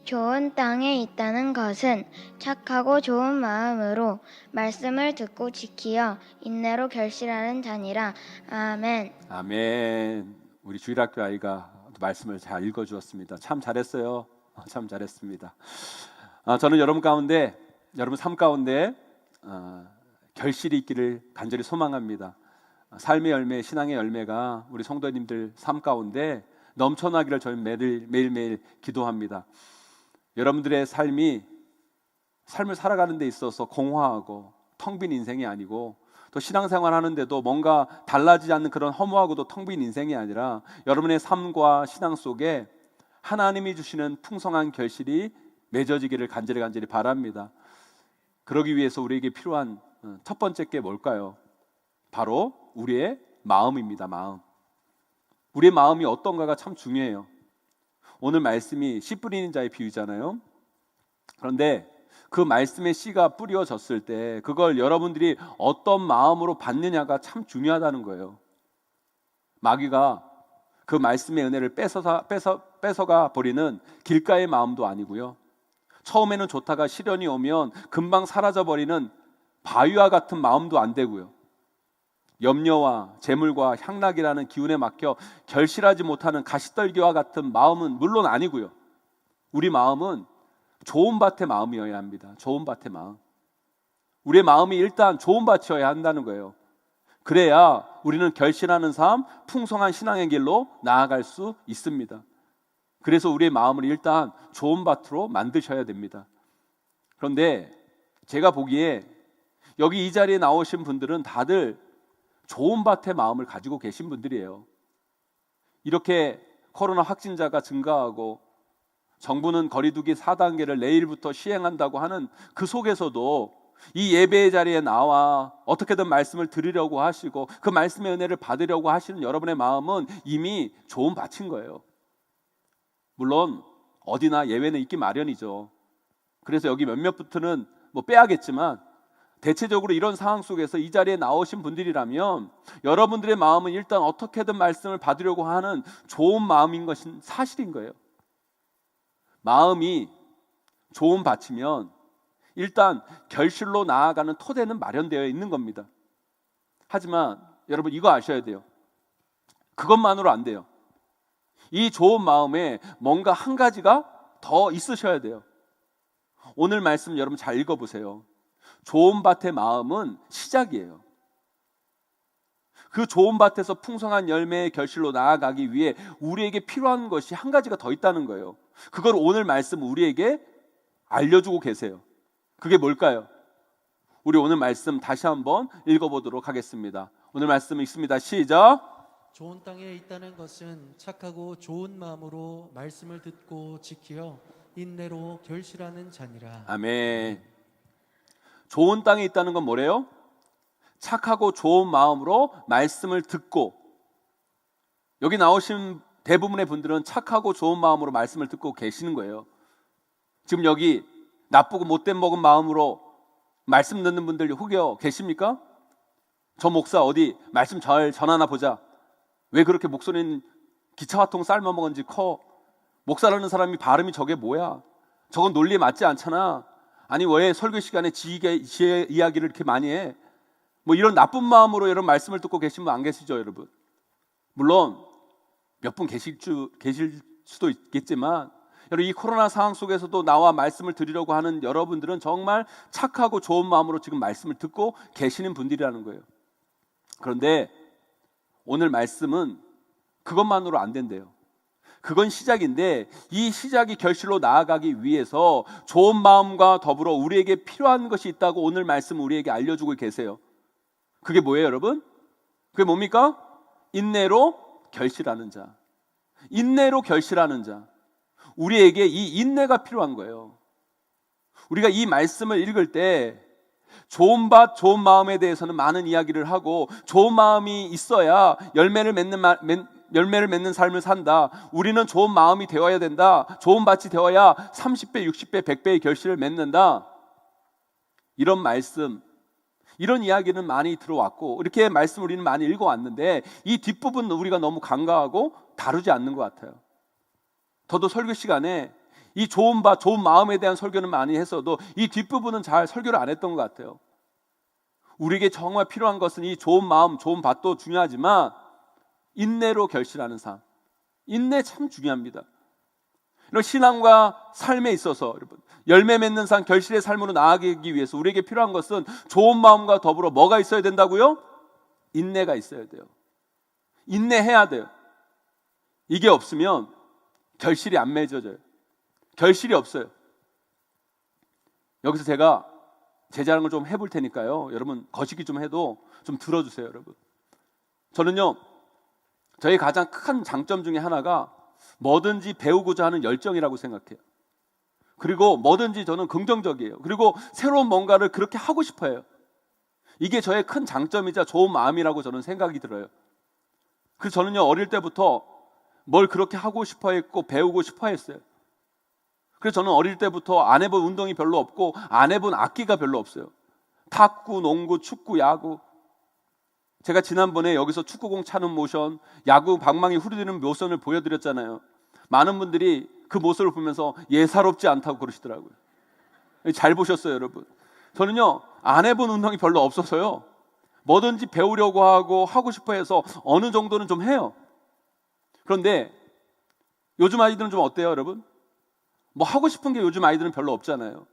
좋은 땅에 있다는 것은 착하고 좋은 마음으로 말씀을 듣고 지키어 인내로 결실하는 자니라. 아멘. 아멘. 우리 주일학교 아이가 말씀을 잘 읽어주었습니다. 참 잘했어요. 참 잘했습니다. 저는 여러분 삶 가운데 결실이 있기를 간절히 소망합니다. 삶의 열매, 신앙의 열매가 우리 성도님들 삶 가운데 넘쳐나기를 저는 매일매일 기도합니다. 여러분들의 삶을 살아가는 데 있어서 공허하고 텅 빈 인생이 아니고 또 신앙생활 하는데도 뭔가 달라지지 않는 그런 허무하고도 텅 빈 인생이 아니라 여러분의 삶과 신앙 속에 하나님이 주시는 풍성한 결실이 맺어지기를 간절히 바랍니다. 그러기 위해서 우리에게 필요한 첫 번째 게 뭘까요? 바로 우리의 마음입니다. 마음. 우리의 마음이 어떤가가 참 중요해요. 오늘 말씀이 씨 뿌리는 자의 비유잖아요. 그런데 그 말씀의 씨가 뿌려졌을 때 그걸 여러분들이 어떤 마음으로 받느냐가 참 중요하다는 거예요. 마귀가 그 말씀의 은혜를 뺏어가 버리는 길가의 마음도 아니고요. 처음에는 좋다가 시련이 오면 금방 사라져버리는 바위와 같은 마음도 안 되고요. 염려와 재물과 향락이라는 기운에 막혀 결실하지 못하는 가시떨기와 같은 마음은 물론 아니고요. 우리 마음은 좋은 밭의 마음이어야 합니다. 좋은 밭의 마음. 우리의 마음이 일단 좋은 밭이어야 한다는 거예요. 그래야 우리는 결실하는 삶, 풍성한 신앙의 길로 나아갈 수 있습니다. 그래서 우리의 마음을 일단 좋은 밭으로 만드셔야 됩니다. 그런데 제가 보기에 여기 이 자리에 나오신 분들은 다들 좋은 밭의 마음을 가지고 계신 분들이에요. 이렇게 코로나 확진자가 증가하고 정부는 거리두기 4단계를 내일부터 시행한다고 하는 그 속에서도 이 예배의 자리에 나와 어떻게든 말씀을 들으려고 하시고 그 말씀의 은혜를 받으려고 하시는 여러분의 마음은 이미 좋은 밭인 거예요. 물론 어디나 예외는 있기 마련이죠. 그래서 여기 몇몇부터는 뭐 빼야겠지만 대체적으로 이런 상황 속에서 이 자리에 나오신 분들이라면 여러분들의 마음은 일단 어떻게든 말씀을 받으려고 하는 좋은 마음인 것은 사실인 거예요. 마음이 좋은 밭이면 일단 결실로 나아가는 토대는 마련되어 있는 겁니다. 하지만 여러분 이거 아셔야 돼요. 그것만으로 안 돼요. 이 좋은 마음에 뭔가 한 가지가 더 있으셔야 돼요. 오늘 말씀 여러분 잘 읽어보세요. 좋은 밭의 마음은 시작이에요. 그 좋은 밭에서 풍성한 열매의 결실로 나아가기 위해 우리에게 필요한 것이 한 가지가 더 있다는 거예요. 그걸 오늘 말씀 우리에게 알려주고 계세요. 그게 뭘까요? 우리 오늘 말씀 다시 한번 읽어보도록 하겠습니다. 오늘 말씀 읽습니다. 시작. 좋은 땅에 있다는 것은 착하고 좋은 마음으로 말씀을 듣고 지키어 인내로 결실하는 자니라. 아멘. 좋은 땅에 있다는 건 뭐래요? 착하고 좋은 마음으로 말씀을 듣고, 여기 나오신 대부분의 분들은 착하고 좋은 마음으로 말씀을 듣고 계시는 거예요. 지금 여기 나쁘고 못된 먹은 마음으로 말씀 듣는 분들 혹여 계십니까? 저 목사 어디 말씀 잘 전하나 보자. 왜 그렇게 목소리는 기차화통 삶아 먹은지 커? 목사라는 사람이 발음이 저게 뭐야? 저건 논리에 맞지 않잖아. 아니 왜 설교 시간에 지혜 이야기를 이렇게 많이 해? 뭐 이런 나쁜 마음으로 이런 말씀을 듣고 계신 분 안 계시죠, 여러분? 물론 몇 분 계실 수도 있겠지만 여러분 이 코로나 상황 속에서도 나와 말씀을 드리려고 하는 여러분들은 정말 착하고 좋은 마음으로 지금 말씀을 듣고 계시는 분들이라는 거예요. 그런데 오늘 말씀은 그것만으로 안 된대요. 그건 시작인데 이 시작이 결실로 나아가기 위해서 좋은 마음과 더불어 우리에게 필요한 것이 있다고 오늘 말씀 우리에게 알려주고 계세요. 그게 뭐예요, 여러분? 그게 뭡니까? 인내로 결실하는 자. 인내로 결실하는 자. 우리에게 이 인내가 필요한 거예요. 우리가 이 말씀을 읽을 때 좋은 밭, 좋은 마음에 대해서는 많은 이야기를 하고 좋은 마음이 있어야 열매를 맺는 삶을 산다. 우리는 좋은 마음이 되어야 된다. 좋은 밭이 되어야 30배, 60배, 100배의 결실을 맺는다. 이런 말씀, 이런 이야기는 많이 들어왔고 이렇게 말씀 우리는 많이 읽어왔는데 이 뒷부분은 우리가 너무 간과하고 다루지 않는 것 같아요. 저도 설교 시간에 이 좋은 밭, 좋은 마음에 대한 설교는 많이 했어도 이 뒷부분은 잘 설교를 안 했던 것 같아요. 우리에게 정말 필요한 것은 이 좋은 마음, 좋은 밭도 중요하지만 인내로 결실하는 삶, 인내 참 중요합니다. 이런 신앙과 삶에 있어서 여러분 열매 맺는 삶, 결실의 삶으로 나아가기 위해서 우리에게 필요한 것은 좋은 마음과 더불어 뭐가 있어야 된다고요? 인내가 있어야 돼요. 인내해야 돼요. 이게 없으면 결실이 안 맺어져요. 결실이 없어요. 여기서 제가 제 자랑을 좀 해볼 테니까요. 여러분 거시기 좀 해도 좀 들어주세요, 여러분. 저는요, 저의 가장 큰 장점 중에 하나가 뭐든지 배우고자 하는 열정이라고 생각해요. 그리고 뭐든지 저는 긍정적이에요. 그리고 새로운 뭔가를 그렇게 하고 싶어요. 이게 저의 큰 장점이자 좋은 마음이라고 저는 생각이 들어요. 그래서 저는요, 어릴 때부터 뭘 그렇게 하고 싶어 했고 배우고 싶어 했어요. 그래서 저는 어릴 때부터 안 해본 운동이 별로 없고 안 해본 악기가 별로 없어요. 탁구, 농구, 축구, 야구. 제가 지난번에 여기서 축구공 차는 모션, 야구 방망이 후리드는 모션을 보여드렸잖아요. 많은 분들이 그 모습을 보면서 예사롭지 않다고 그러시더라고요. 잘 보셨어요, 여러분. 저는요, 안 해본 운동이 별로 없어서요, 뭐든지 배우려고 하고 싶어 해서 어느 정도는 좀 해요. 그런데 요즘 아이들은 좀 어때요, 여러분? 뭐 하고 싶은 게 요즘 아이들은 별로 없잖아요.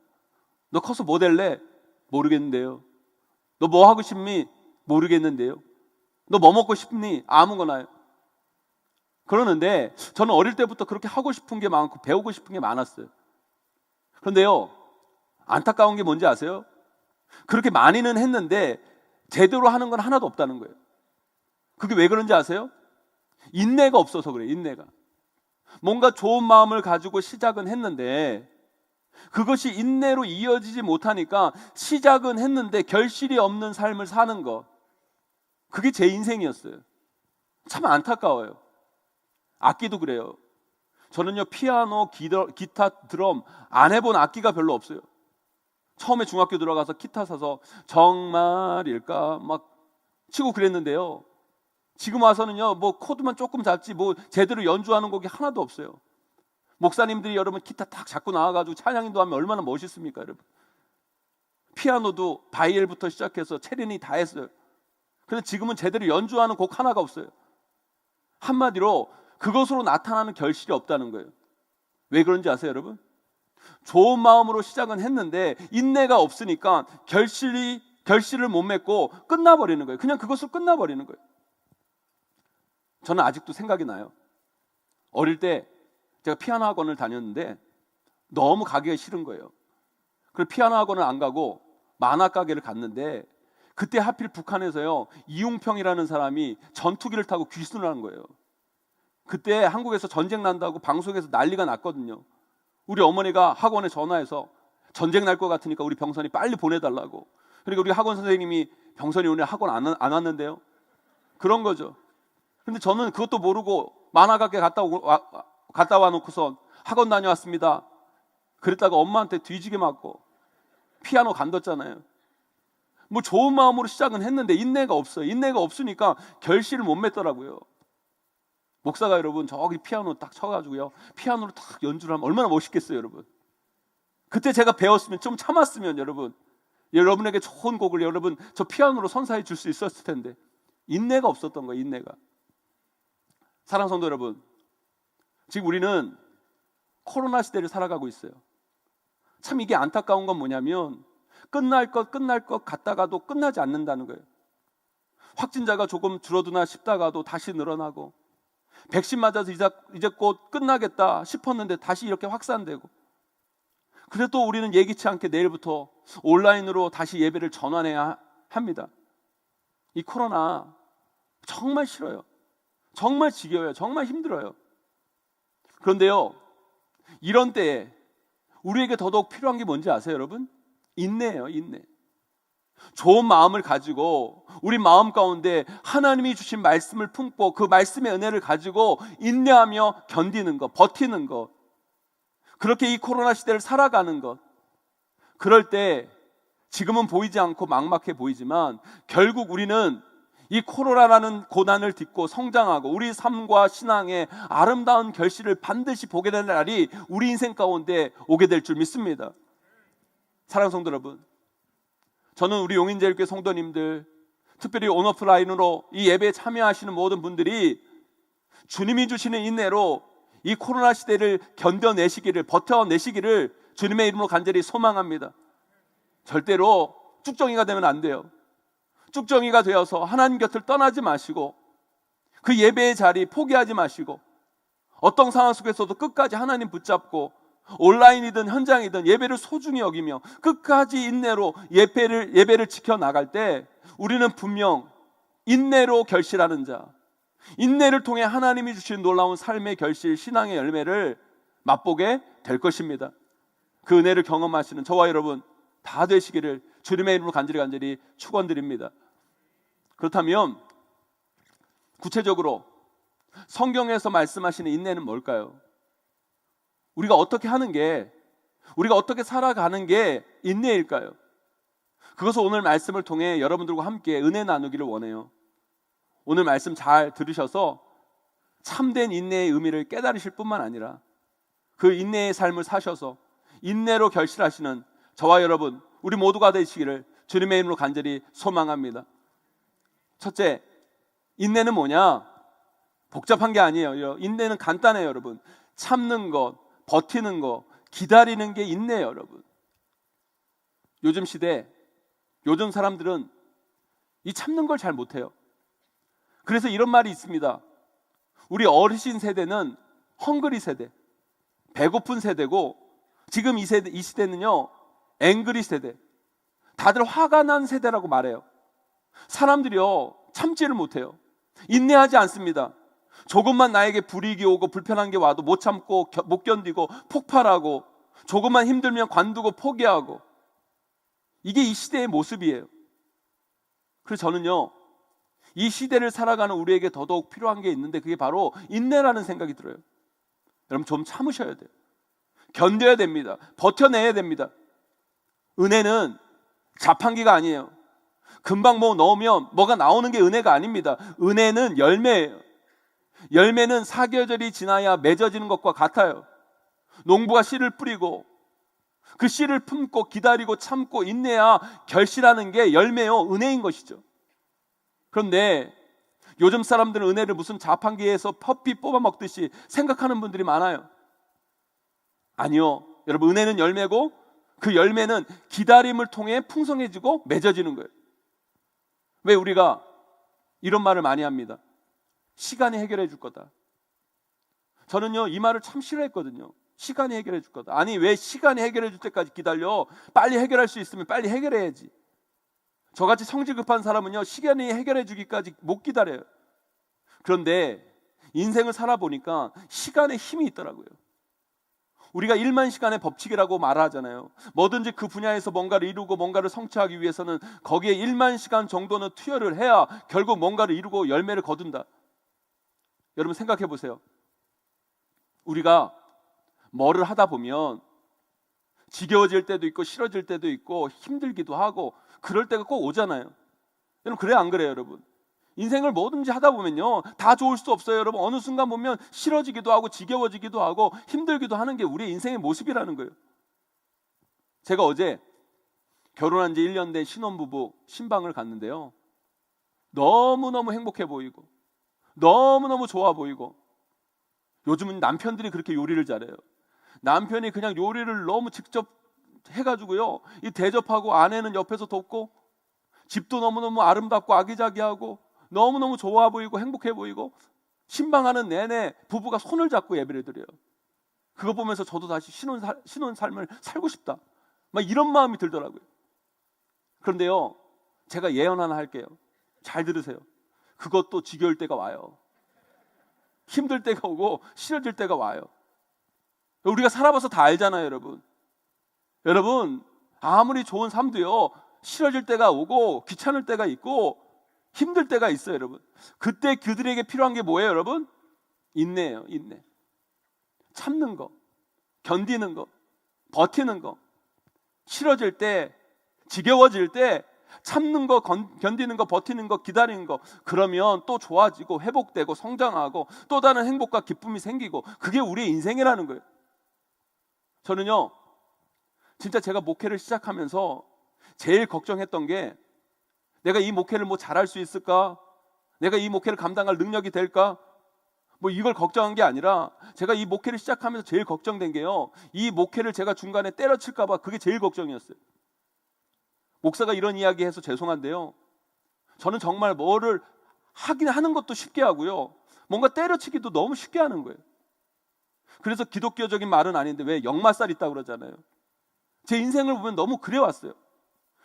너 커서 뭐 될래? 모르겠는데요. 너 뭐 하고 싶니? 모르겠는데요. 너 뭐 먹고 싶니? 아무거나요. 그러는데 저는 어릴 때부터 그렇게 하고 싶은 게 많고 배우고 싶은 게 많았어요. 그런데요, 안타까운 게 뭔지 아세요? 그렇게 많이는 했는데 제대로 하는 건 하나도 없다는 거예요. 그게 왜 그런지 아세요? 인내가 없어서 그래요. 인내가. 뭔가 좋은 마음을 가지고 시작은 했는데 그것이 인내로 이어지지 못하니까 시작은 했는데 결실이 없는 삶을 사는 것, 그게 제 인생이었어요. 참 안타까워요. 악기도 그래요. 저는요, 피아노, 기타, 드럼 안 해본 악기가 별로 없어요. 처음에 중학교 들어가서 기타 사서 정말일까 막 치고 그랬는데요, 지금 와서는요, 뭐 코드만 조금 잡지 뭐 제대로 연주하는 곡이 하나도 없어요. 목사님들이 여러분 기타 탁 잡고 나와가지고 찬양인도 하면 얼마나 멋있습니까, 여러분. 피아노도 바이엘부터 시작해서 체린이 다 했어요. 근데 지금은 제대로 연주하는 곡 하나가 없어요. 한마디로 그것으로 나타나는 결실이 없다는 거예요. 왜 그런지 아세요, 여러분? 좋은 마음으로 시작은 했는데 인내가 없으니까 결실을 못 맺고 끝나버리는 거예요. 그냥 그것으로 끝나버리는 거예요. 저는 아직도 생각이 나요. 어릴 때 제가 피아노 학원을 다녔는데 너무 가기가 싫은 거예요. 그래서 피아노 학원을 안 가고 만화 가게를 갔는데 그때 하필 북한에서요, 이웅평이라는 사람이 전투기를 타고 귀순을 한 거예요. 그때 한국에서 전쟁 난다고 방송에서 난리가 났거든요. 우리 어머니가 학원에 전화해서 전쟁 날 것 같으니까 우리 병선이 빨리 보내달라고. 그러니까 우리 학원 선생님이 병선이 오늘 학원 안 왔는데요, 그런 거죠. 근데 저는 그것도 모르고 만화가게 갔다 와 놓고선 학원 다녀왔습니다 그랬다가 엄마한테 뒤지게 맞고 피아노 간뒀잖아요. 뭐 좋은 마음으로 시작은 했는데 인내가 없어요. 인내가 없으니까 결실을 못 맺더라고요. 목사가 여러분 저기 피아노 딱 쳐가지고요, 피아노로 딱 연주를 하면 얼마나 멋있겠어요, 여러분. 그때 제가 배웠으면, 좀 참았으면 여러분에게 좋은 곡을 여러분 저 피아노로 선사해 줄 수 있었을 텐데 인내가 없었던 거예요. 인내가. 사랑하는 성도 여러분, 지금 우리는 코로나 시대를 살아가고 있어요. 참 이게 안타까운 건 뭐냐면 끝날 것 같다가도 끝나지 않는다는 거예요. 확진자가 조금 줄어드나 싶다가도 다시 늘어나고, 백신 맞아서 이제 곧 끝나겠다 싶었는데 다시 이렇게 확산되고, 그래도 또 우리는 예기치 않게 내일부터 온라인으로 다시 예배를 전환해야 합니다. 이 코로나 정말 싫어요. 정말 지겨워요. 정말 힘들어요. 그런데요, 이런 때에 우리에게 더더욱 필요한 게 뭔지 아세요, 여러분? 인내예요, 인내. 좋은 마음을 가지고 우리 마음 가운데 하나님이 주신 말씀을 품고 그 말씀의 은혜를 가지고 인내하며 견디는 것, 버티는 것, 그렇게 이 코로나 시대를 살아가는 것. 그럴 때 지금은 보이지 않고 막막해 보이지만 결국 우리는 이 코로나라는 고난을 딛고 성장하고 우리 삶과 신앙의 아름다운 결실을 반드시 보게 되는 날이 우리 인생 가운데 오게 될 줄 믿습니다. 사랑하는 성도 여러분, 저는 우리 용인제일교회 성도님들, 특별히 온오프라인으로 이 예배에 참여하시는 모든 분들이 주님이 주시는 인내로 이 코로나 시대를 견뎌내시기를, 버텨내시기를 주님의 이름으로 간절히 소망합니다. 절대로 쭉정이가 되면 안 돼요. 쭉정이가 되어서 하나님 곁을 떠나지 마시고 그 예배의 자리 포기하지 마시고 어떤 상황 속에서도 끝까지 하나님 붙잡고 온라인이든 현장이든 예배를 소중히 여기며 끝까지 인내로 예배를 지켜나갈 때 우리는 분명 인내로 결실하는 자, 인내를 통해 하나님이 주신 놀라운 삶의 결실, 신앙의 열매를 맛보게 될 것입니다. 그 은혜를 경험하시는 저와 여러분 다 되시기를 주님의 이름으로 간절히 축원드립니다. 그렇다면 구체적으로 성경에서 말씀하시는 인내는 뭘까요? 우리가 어떻게 하는 게, 우리가 어떻게 살아가는 게 인내일까요? 그것을 오늘 말씀을 통해 여러분들과 함께 은혜 나누기를 원해요. 오늘 말씀 잘 들으셔서 참된 인내의 의미를 깨달으실 뿐만 아니라 그 인내의 삶을 사셔서 인내로 결실하시는 저와 여러분, 우리 모두가 되시기를 주님의 이름으로 간절히 소망합니다. 첫째, 인내는 뭐냐? 복잡한 게 아니에요. 인내는 간단해요, 여러분. 참는 것, 버티는 것, 기다리는 게 인내예요, 여러분. 요즘 시대, 요즘 사람들은 이 참는 걸 잘 못해요. 그래서 이런 말이 있습니다. 우리 어르신 세대는 헝그리 세대, 배고픈 세대고, 지금 이 시대는요, 앵그리 세대, 다들 화가 난 세대라고 말해요. 사람들이요, 참지를 못해요. 인내하지 않습니다. 조금만 나에게 불이익이 오고 불편한 게 와도 못 참고 못 견디고 폭발하고, 조금만 힘들면 관두고 포기하고, 이게 이 시대의 모습이에요. 그래서 저는요, 이 시대를 살아가는 우리에게 더더욱 필요한 게 있는데, 그게 바로 인내라는 생각이 들어요. 여러분, 좀 참으셔야 돼요. 견뎌야 됩니다. 버텨내야 됩니다. 은혜는 자판기가 아니에요. 금방 뭐 넣으면 뭐가 나오는 게 은혜가 아닙니다. 은혜는 열매예요. 열매는 사계절이 지나야 맺어지는 것과 같아요. 농부가 씨를 뿌리고 그 씨를 품고 기다리고 참고 인내야 결실하는 게 열매요, 은혜인 것이죠. 그런데 요즘 사람들은 은혜를 무슨 자판기에서 퍼피 뽑아 먹듯이 생각하는 분들이 많아요. 아니요, 여러분, 은혜는 열매고 그 열매는 기다림을 통해 풍성해지고 맺어지는 거예요. 왜 우리가 이런 말을 많이 합니다. 시간이 해결해 줄 거다. 저는요, 이 말을 참 싫어했거든요. 시간이 해결해 줄 거다. 아니, 왜 시간이 해결해 줄 때까지 기다려? 빨리 해결할 수 있으면 빨리 해결해야지. 저같이 성질 급한 사람은요, 시간이 해결해 주기까지 못 기다려요. 그런데 인생을 살아보니까 시간에 힘이 있더라고요. 우리가 1만 시간의 법칙이라고 말하잖아요. 뭐든지 그 분야에서 뭔가를 이루고 뭔가를 성취하기 위해서는 거기에 1만 시간 정도는 투여를 해야 결국 뭔가를 이루고 열매를 거둔다. 여러분, 생각해 보세요. 우리가 뭐를 하다 보면 지겨워질 때도 있고 싫어질 때도 있고 힘들기도 하고 그럴 때가 꼭 오잖아요. 여러분, 그래요, 안 그래요, 여러분? 인생을 뭐든지 하다 보면요, 다 좋을 수 없어요, 여러분. 어느 순간 보면 싫어지기도 하고 지겨워지기도 하고 힘들기도 하는 게 우리의 인생의 모습이라는 거예요. 제가 어제 결혼한 지 1년 된 신혼부부 신방을 갔는데요, 너무너무 행복해 보이고 너무너무 좋아 보이고, 요즘은 남편들이 그렇게 요리를 잘해요. 남편이 그냥 요리를 너무 직접 해가지고요, 이 대접하고 아내는 옆에서 돕고, 집도 너무너무 아름답고 아기자기하고 너무너무 좋아 보이고 행복해 보이고, 신방하는 내내 부부가 손을 잡고 예배를 드려요. 그거 보면서 저도 다시 신혼 삶을 살고 싶다, 막 이런 마음이 들더라고요. 그런데요, 제가 예언 하나 할게요. 잘 들으세요. 그것도 지겨울 때가 와요. 힘들 때가 오고 싫어질 때가 와요. 우리가 살아봐서 다 알잖아요, 여러분. 여러분, 아무리 좋은 삶도요, 싫어질 때가 오고 귀찮을 때가 있고 힘들 때가 있어요, 여러분. 그때 그들에게 필요한 게 뭐예요, 여러분? 인내예요, 인내. 참는 거, 견디는 거, 버티는 거. 싫어질 때, 지겨워질 때 참는 거, 견디는 거, 버티는 거, 기다리는 거. 그러면 또 좋아지고 회복되고 성장하고 또 다른 행복과 기쁨이 생기고, 그게 우리의 인생이라는 거예요. 저는요, 진짜 제가 목회를 시작하면서 제일 걱정했던 게, 내가 이 목회를 뭐 잘할 수 있을까? 내가 이 목회를 감당할 능력이 될까? 뭐 이걸 걱정한 게 아니라, 제가 이 목회를 시작하면서 제일 걱정된 게요, 이 목회를 제가 중간에 때려칠까 봐. 그게 제일 걱정이었어요. 목사가 이런 이야기 해서 죄송한데요, 저는 정말 뭐를 하는 것도 쉽게 하고요, 뭔가 때려치기도 너무 쉽게 하는 거예요. 그래서 기독교적인 말은 아닌데 왜 역마살 있다고 그러잖아요. 제 인생을 보면 너무 그래왔어요.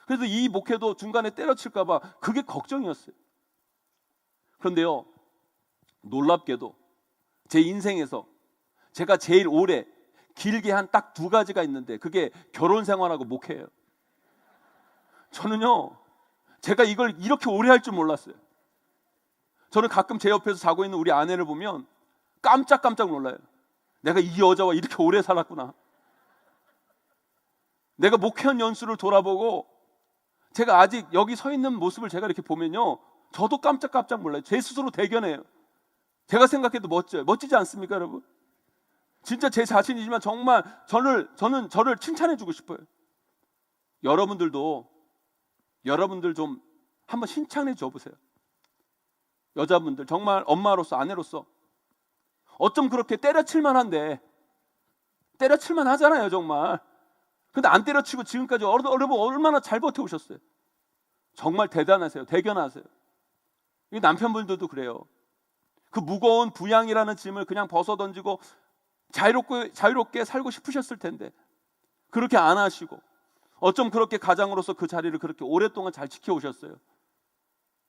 그래서 이 목회도 중간에 때려칠까 봐 그게 걱정이었어요. 그런데요, 놀랍게도 제 인생에서 제가 제일 오래 길게 한 딱 2가지가 있는데, 그게 결혼 생활하고 목회예요. 저는요, 제가 이걸 이렇게 오래 할 줄 몰랐어요. 저는 가끔 제 옆에서 자고 있는 우리 아내를 보면 깜짝깜짝 놀라요. 내가 이 여자와 이렇게 오래 살았구나. 내가 목회한 연수를 돌아보고 제가 아직 여기 서 있는 모습을 제가 이렇게 보면요, 저도 깜짝깜짝 놀라요. 제 스스로 대견해요. 제가 생각해도 멋져요. 멋지지 않습니까, 여러분? 진짜 제 자신이지만 정말 저는 저를 칭찬해 주고 싶어요. 여러분들 좀 한번 칭찬해 줘 보세요. 여자분들, 정말 엄마로서, 아내로서 어쩜 그렇게 때려칠만 한데, 때려칠만 하잖아요, 정말. 근데 안 때려치고 지금까지 여러분 얼마나 잘 버텨오셨어요. 정말 대단하세요. 대견하세요. 이 남편분들도 그래요. 그 무거운 부양이라는 짐을 그냥 벗어 던지고 자유롭게 살고 싶으셨을 텐데 그렇게 안 하시고 어쩜 그렇게 가장으로서 그 자리를 그렇게 오랫동안 잘 지켜오셨어요.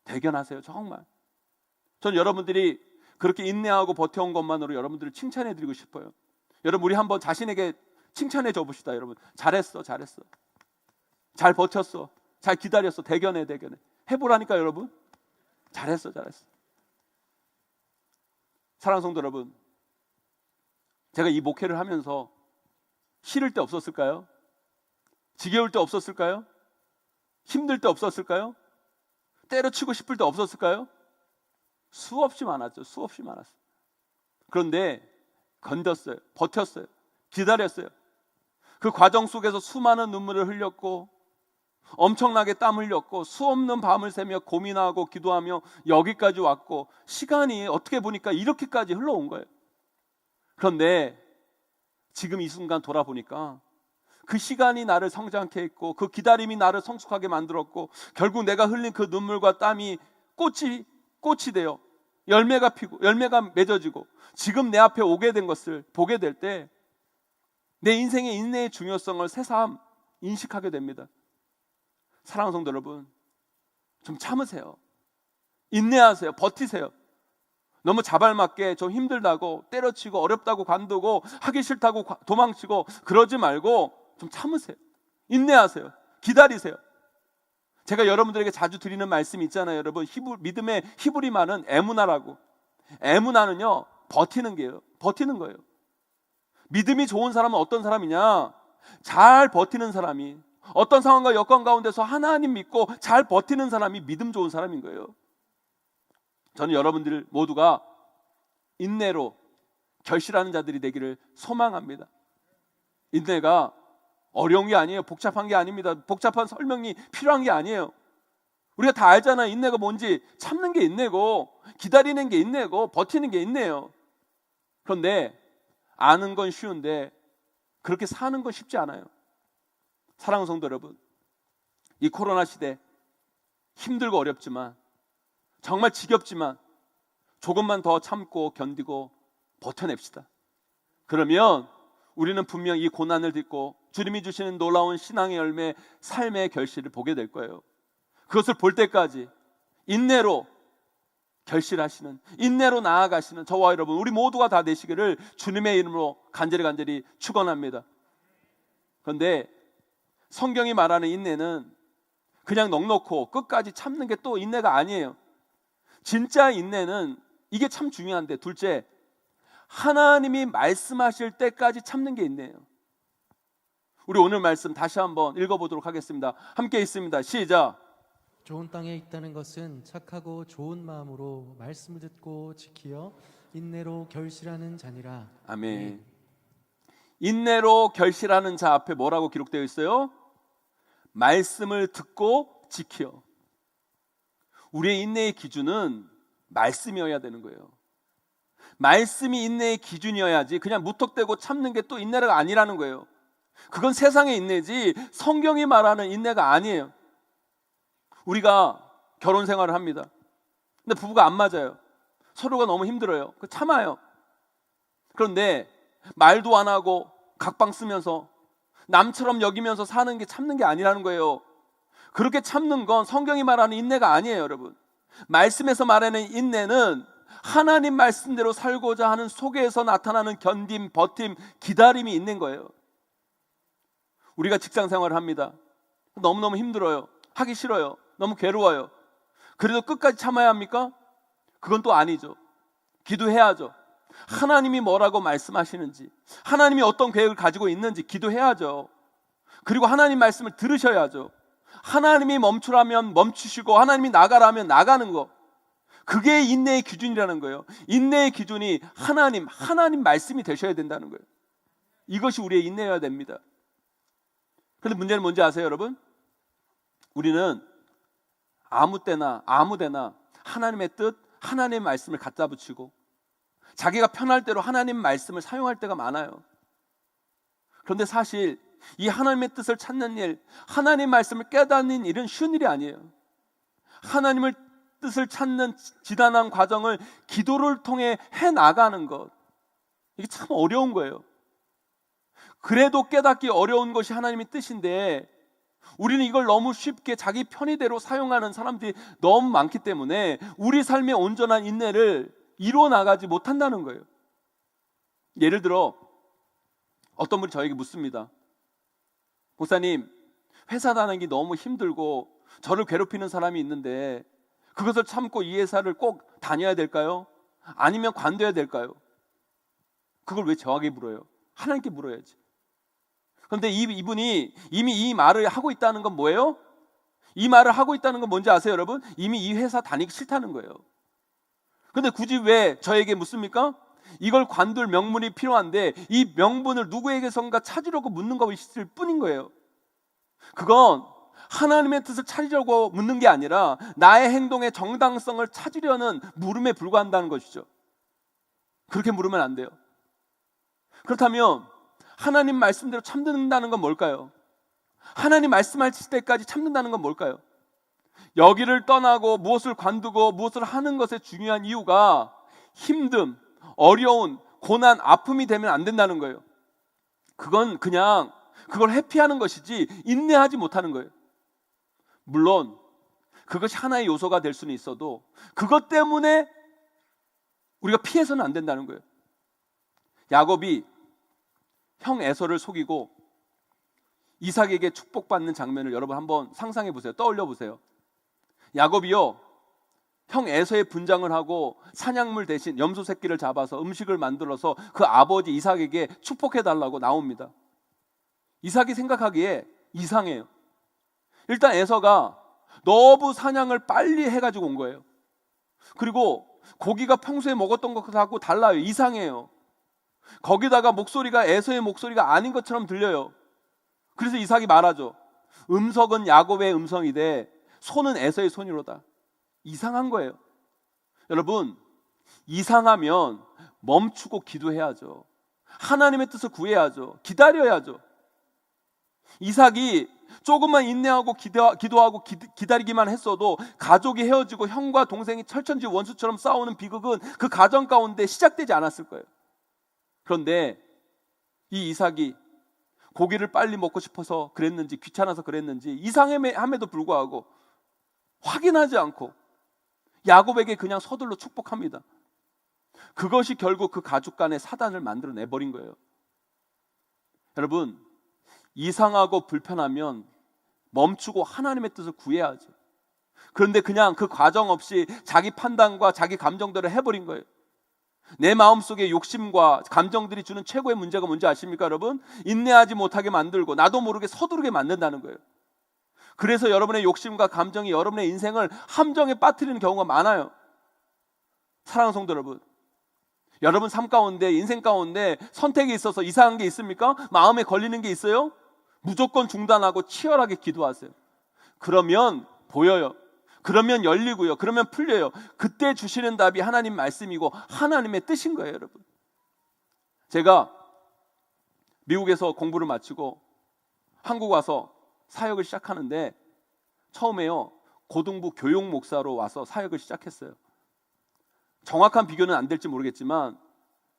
대견하세요. 정말. 전 여러분들이 그렇게 인내하고 버텨온 것만으로 여러분들을 칭찬해드리고 싶어요. 여러분, 우리 한번 자신에게 칭찬해 줘 봅시다. 여러분, 잘했어. 잘 버텼어. 잘 기다렸어. 대견해. 해보라니까 여러분. 잘했어. 사랑하는 성도 여러분, 제가 이 목회를 하면서 싫을 때 없었을까요? 지겨울 때 없었을까요? 힘들 때 없었을까요? 때려치고 싶을 때 없었을까요? 수없이 많았죠. 그런데 건졌어요. 버텼어요. 기다렸어요. 그 과정 속에서 수많은 눈물을 흘렸고 엄청나게 땀 흘렸고 수없는 밤을 새며 고민하고 기도하며 여기까지 왔고 시간이 어떻게 보니까 이렇게까지 흘러온 거예요. 그런데 지금 이 순간 돌아보니까 그 시간이 나를 성장케 했고 그 기다림이 나를 성숙하게 만들었고 결국 내가 흘린 그 눈물과 땀이 꽃이 되어 열매가 피고 열매가 맺어지고 지금 내 앞에 오게 된 것을 보게 될 때 내 인생의 인내의 중요성을 새삼 인식하게 됩니다. 사랑하는 성도 여러분, 좀 참으세요. 인내하세요. 버티세요. 너무 자발맞게 좀 힘들다고 때려치고 어렵다고 관두고 하기 싫다고 도망치고 그러지 말고 좀 참으세요. 인내하세요. 기다리세요. 제가 여러분들에게 자주 드리는 말씀이 있잖아요. 여러분, 믿음의 히브리 말은 에무나라고. 에무나는요, 버티는 거예요. 믿음이 좋은 사람은 어떤 사람이냐? 잘 버티는 사람이, 어떤 상황과 여건 가운데서 하나님 믿고 잘 버티는 사람이 믿음 좋은 사람인 거예요. 저는 여러분들 모두가 인내로 결실하는 자들이 되기를 소망합니다. 인내가 어려운 게 아니에요. 복잡한 게 아닙니다. 복잡한 설명이 필요한 게 아니에요. 우리가 다 알잖아요. 인내가 뭔지. 참는 게 인내고 기다리는 게 인내고 버티는 게 인내예요. 그런데 아는 건 쉬운데 그렇게 사는 건 쉽지 않아요. 사랑하는 성도 여러분, 이 코로나 시대 힘들고 어렵지만 정말 지겹지만 조금만 더 참고 견디고 버텨냅시다. 그러면 우리는 분명 이 고난을 딛고 주님이 주시는 놀라운 신앙의 열매, 삶의 결실을 보게 될 거예요. 그것을 볼 때까지 인내로 결실하시는, 인내로 나아가시는 저와 여러분, 우리 모두가 다 되시기를 주님의 이름으로 간절히 축원합니다. 그런데 성경이 말하는 인내는 그냥 넉넉고 끝까지 참는 게 또 인내가 아니에요. 진짜 인내는 이게 참 중요한데, 둘째, 하나님이 말씀하실 때까지 참는 게 인내예요. 우리 오늘 말씀 다시 한번 읽어보도록 하겠습니다. 함께 읽습니다. 시작. 좋은 땅에 있다는 것은 착하고 좋은 마음으로 말씀을 듣고 지키어 인내로 결실하는 자니라. 아멘. 인내로 결실하는 자 앞에 뭐라고 기록되어 있어요? 말씀을 듣고 지키어. 우리의 인내의 기준은 말씀이어야 되는 거예요. 말씀이 인내의 기준이어야지 그냥 무턱대고 참는 게 또 인내가 아니라는 거예요. 그건 세상의 인내지 성경이 말하는 인내가 아니에요. 우리가 결혼 생활을 합니다. 근데 부부가 안 맞아요. 서로가 너무 힘들어요. 참아요. 그런데 말도 안 하고 각방 쓰면서 남처럼 여기면서 사는 게 참는 게 아니라는 거예요. 그렇게 참는 건 성경이 말하는 인내가 아니에요, 여러분. 말씀에서 말하는 인내는 하나님 말씀대로 살고자 하는 속에서 나타나는 견딤, 버팀, 기다림이 있는 거예요. 우리가 직장 생활을 합니다. 너무너무 힘들어요. 하기 싫어요. 너무 괴로워요. 그래도 끝까지 참아야 합니까? 그건 또 아니죠. 기도해야죠. 하나님이 뭐라고 말씀하시는지, 하나님이 어떤 계획을 가지고 있는지 기도해야죠. 그리고 하나님 말씀을 들으셔야죠. 하나님이 멈추라면 멈추시고 하나님이 나가라면 나가는 거, 그게 인내의 기준이라는 거예요. 인내의 기준이 하나님 말씀이 되셔야 된다는 거예요. 이것이 우리의 인내여야 됩니다. 그런데 문제는 뭔지 아세요, 여러분? 우리는 아무 때나 하나님의 뜻, 하나님의 말씀을 갖다 붙이고 자기가 편할 대로 하나님 말씀을 사용할 때가 많아요. 그런데 사실 이 하나님의 뜻을 찾는 일, 하나님 말씀을 깨닫는 일은 쉬운 일이 아니에요. 하나님을 뜻을 찾는 지단한 과정을 기도를 통해 해나가는 것, 이게 참 어려운 거예요. 그래도 깨닫기 어려운 것이 하나님의 뜻인데 우리는 이걸 너무 쉽게 자기 편의대로 사용하는 사람들이 너무 많기 때문에 우리 삶의 온전한 인내를 이루어 나가지 못한다는 거예요. 예를 들어 어떤 분이 저에게 묻습니다. 목사님, 회사 다니기 너무 힘들고 저를 괴롭히는 사람이 있는데 그것을 참고 이 회사를 꼭 다녀야 될까요? 아니면 관둬야 될까요? 그걸 왜 저에게 물어요? 하나님께 물어야지. 그런데 이분이 이미 이 말을 하고 있다는 건 뭐예요? 이 말을 하고 있다는 건 뭔지 아세요, 여러분? 이미 이 회사 다니기 싫다는 거예요. 그런데 굳이 왜 저에게 묻습니까? 이걸 관둘 명분이 필요한데 이 명분을 누구에게선가 찾으려고 묻는 것일 뿐인 거예요. 그건 하나님의 뜻을 찾으려고 묻는 게 아니라 나의 행동의 정당성을 찾으려는 물음에 불과한다는 것이죠. 그렇게 물으면 안 돼요. 그렇다면 하나님 말씀대로 참는다는 건 뭘까요? 하나님 말씀하실 때까지 참는다는 건 뭘까요? 여기를 떠나고 무엇을 관두고 무엇을 하는 것의 중요한 이유가 힘듦, 어려운, 고난, 아픔이 되면 안 된다는 거예요. 그건 그냥 그걸 회피하는 것이지 인내하지 못하는 거예요. 물론 그것이 하나의 요소가 될 수는 있어도 그것 때문에 우리가 피해서는 안 된다는 거예요. 야곱이 형 에서를 속이고 이삭에게 축복받는 장면을 여러분 한번 상상해 보세요. 떠올려 보세요. 야곱이요, 형 에서의 분장을 하고 사냥물 대신 염소 새끼를 잡아서 음식을 만들어서 그 아버지 이삭에게 축복해 달라고 나옵니다. 이삭이 생각하기에 이상해요. 일단 에서가 너무 사냥을 빨리 해가지고 온 거예요. 그리고 고기가 평소에 먹었던 것하고 달라요. 이상해요. 거기다가 목소리가 에서의 목소리가 아닌 것처럼 들려요. 그래서 이삭이 말하죠. 음성은 야곱의 음성이되 손은 에서의 손이로다. 이상한 거예요. 여러분, 이상하면 멈추고 기도해야죠. 하나님의 뜻을 구해야죠. 기다려야죠. 이삭이 조금만 인내하고 기도하고 기다리기만 했어도 가족이 헤어지고 형과 동생이 철천지 원수처럼 싸우는 비극은 그 가정 가운데 시작되지 않았을 거예요. 그런데 이 이삭이 고기를 빨리 먹고 싶어서 그랬는지 귀찮아서 그랬는지 이상함에도 불구하고 확인하지 않고 야곱에게 그냥 서둘러 축복합니다. 그것이 결국 그 가족 간의 사단을 만들어내버린 거예요. 여러분, 이상하고 불편하면 멈추고 하나님의 뜻을 구해야죠. 그런데 그냥 그 과정 없이 자기 판단과 자기 감정대로 해버린 거예요. 내 마음속에 욕심과 감정들이 주는 최고의 문제가 뭔지 아십니까, 여러분? 인내하지 못하게 만들고 나도 모르게 서두르게 만든다는 거예요. 그래서 여러분의 욕심과 감정이 여러분의 인생을 함정에 빠뜨리는 경우가 많아요. 사랑하는 성도 여러분, 여러분 삶 가운데, 인생 가운데 선택이 있어서 이상한 게 있습니까? 마음에 걸리는 게 있어요? 무조건 중단하고 치열하게 기도하세요. 그러면 보여요. 그러면 열리고요. 그러면 풀려요. 그때 주시는 답이 하나님 말씀이고 하나님의 뜻인 거예요, 여러분. 제가 미국에서 공부를 마치고 한국 와서 사역을 시작하는데 처음에요, 고등부 교육 목사로 와서 사역을 시작했어요. 정확한 비교는 안 될지 모르겠지만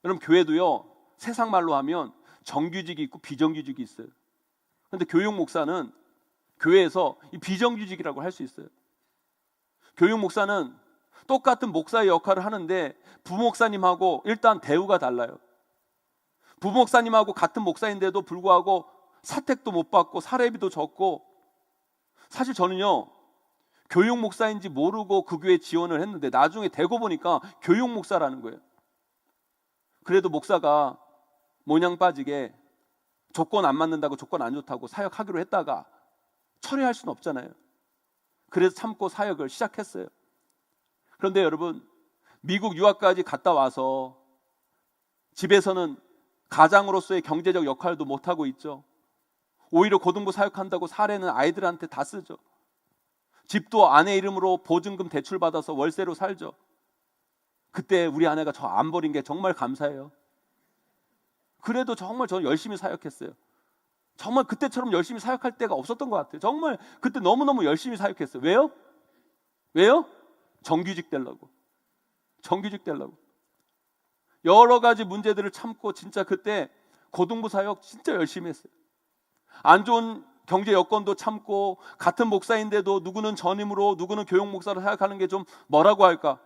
여러분, 교회도요, 세상 말로 하면 정규직이 있고 비정규직이 있어요. 그런데 교육 목사는 교회에서 이 비정규직이라고 할 수 있어요. 교육 목사는 똑같은 목사의 역할을 하는데 부목사님하고 일단 대우가 달라요. 부목사님하고 같은 목사인데도 불구하고 사택도 못 받고 사례비도 적고, 사실 저는요, 교육 목사인지 모르고 그 교회에 지원을 했는데 나중에 대고 보니까 교육 목사라는 거예요. 그래도 목사가 모냥 빠지게 조건 안 맞는다고, 조건 안 좋다고 사역하기로 했다가 철회할 수는 없잖아요. 그래서 참고 사역을 시작했어요. 그런데 여러분, 미국 유학까지 갔다 와서 집에서는 가장으로서의 경제적 역할도 못하고 있죠. 오히려 고등부 사역한다고 사례는 아이들한테 다 쓰죠. 집도 아내 이름으로 보증금 대출받아서 월세로 살죠. 그때 우리 아내가 저 안 버린 게 정말 감사해요. 그래도 정말 저는 열심히 사역했어요. 정말 그때처럼 열심히 사역할 때가 없었던 것 같아요. 정말 그때 너무너무 열심히 사역했어요. 왜요? 정규직 되려고. 여러 가지 문제들을 참고 진짜 그때 고등부 사역 진짜 열심히 했어요. 안 좋은 경제 여건도 참고, 같은 목사인데도 누구는 전임으로 누구는 교육 목사로 사역하는 게 좀 뭐라고 할까,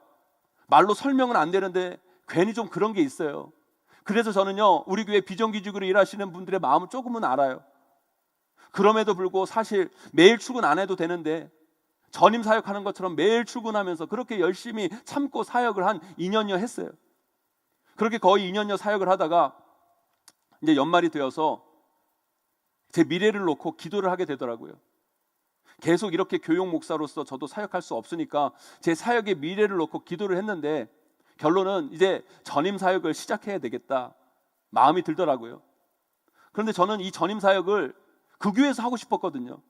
말로 설명은 안 되는데 괜히 좀 그런 게 있어요. 그래서 저는요, 우리 교회 비정규직으로 일하시는 분들의 마음을 조금은 알아요. 그럼에도 불구하고 사실 매일 출근 안 해도 되는데 전임 사역하는 것처럼 매일 출근하면서 그렇게 열심히 참고 사역을 한 2년여 했어요. 그렇게 거의 2년여 사역을 하다가 이제 연말이 되어서 제 미래를 놓고 기도를 하게 되더라고요. 계속 이렇게 교육 목사로서 저도 사역할 수 없으니까 제 사역의 미래를 놓고 기도를 했는데, 결론은 이제 전임 사역을 시작해야 되겠다 마음이 들더라고요. 그런데 저는 이 전임 사역을 그 교회에서 하고 싶었거든요.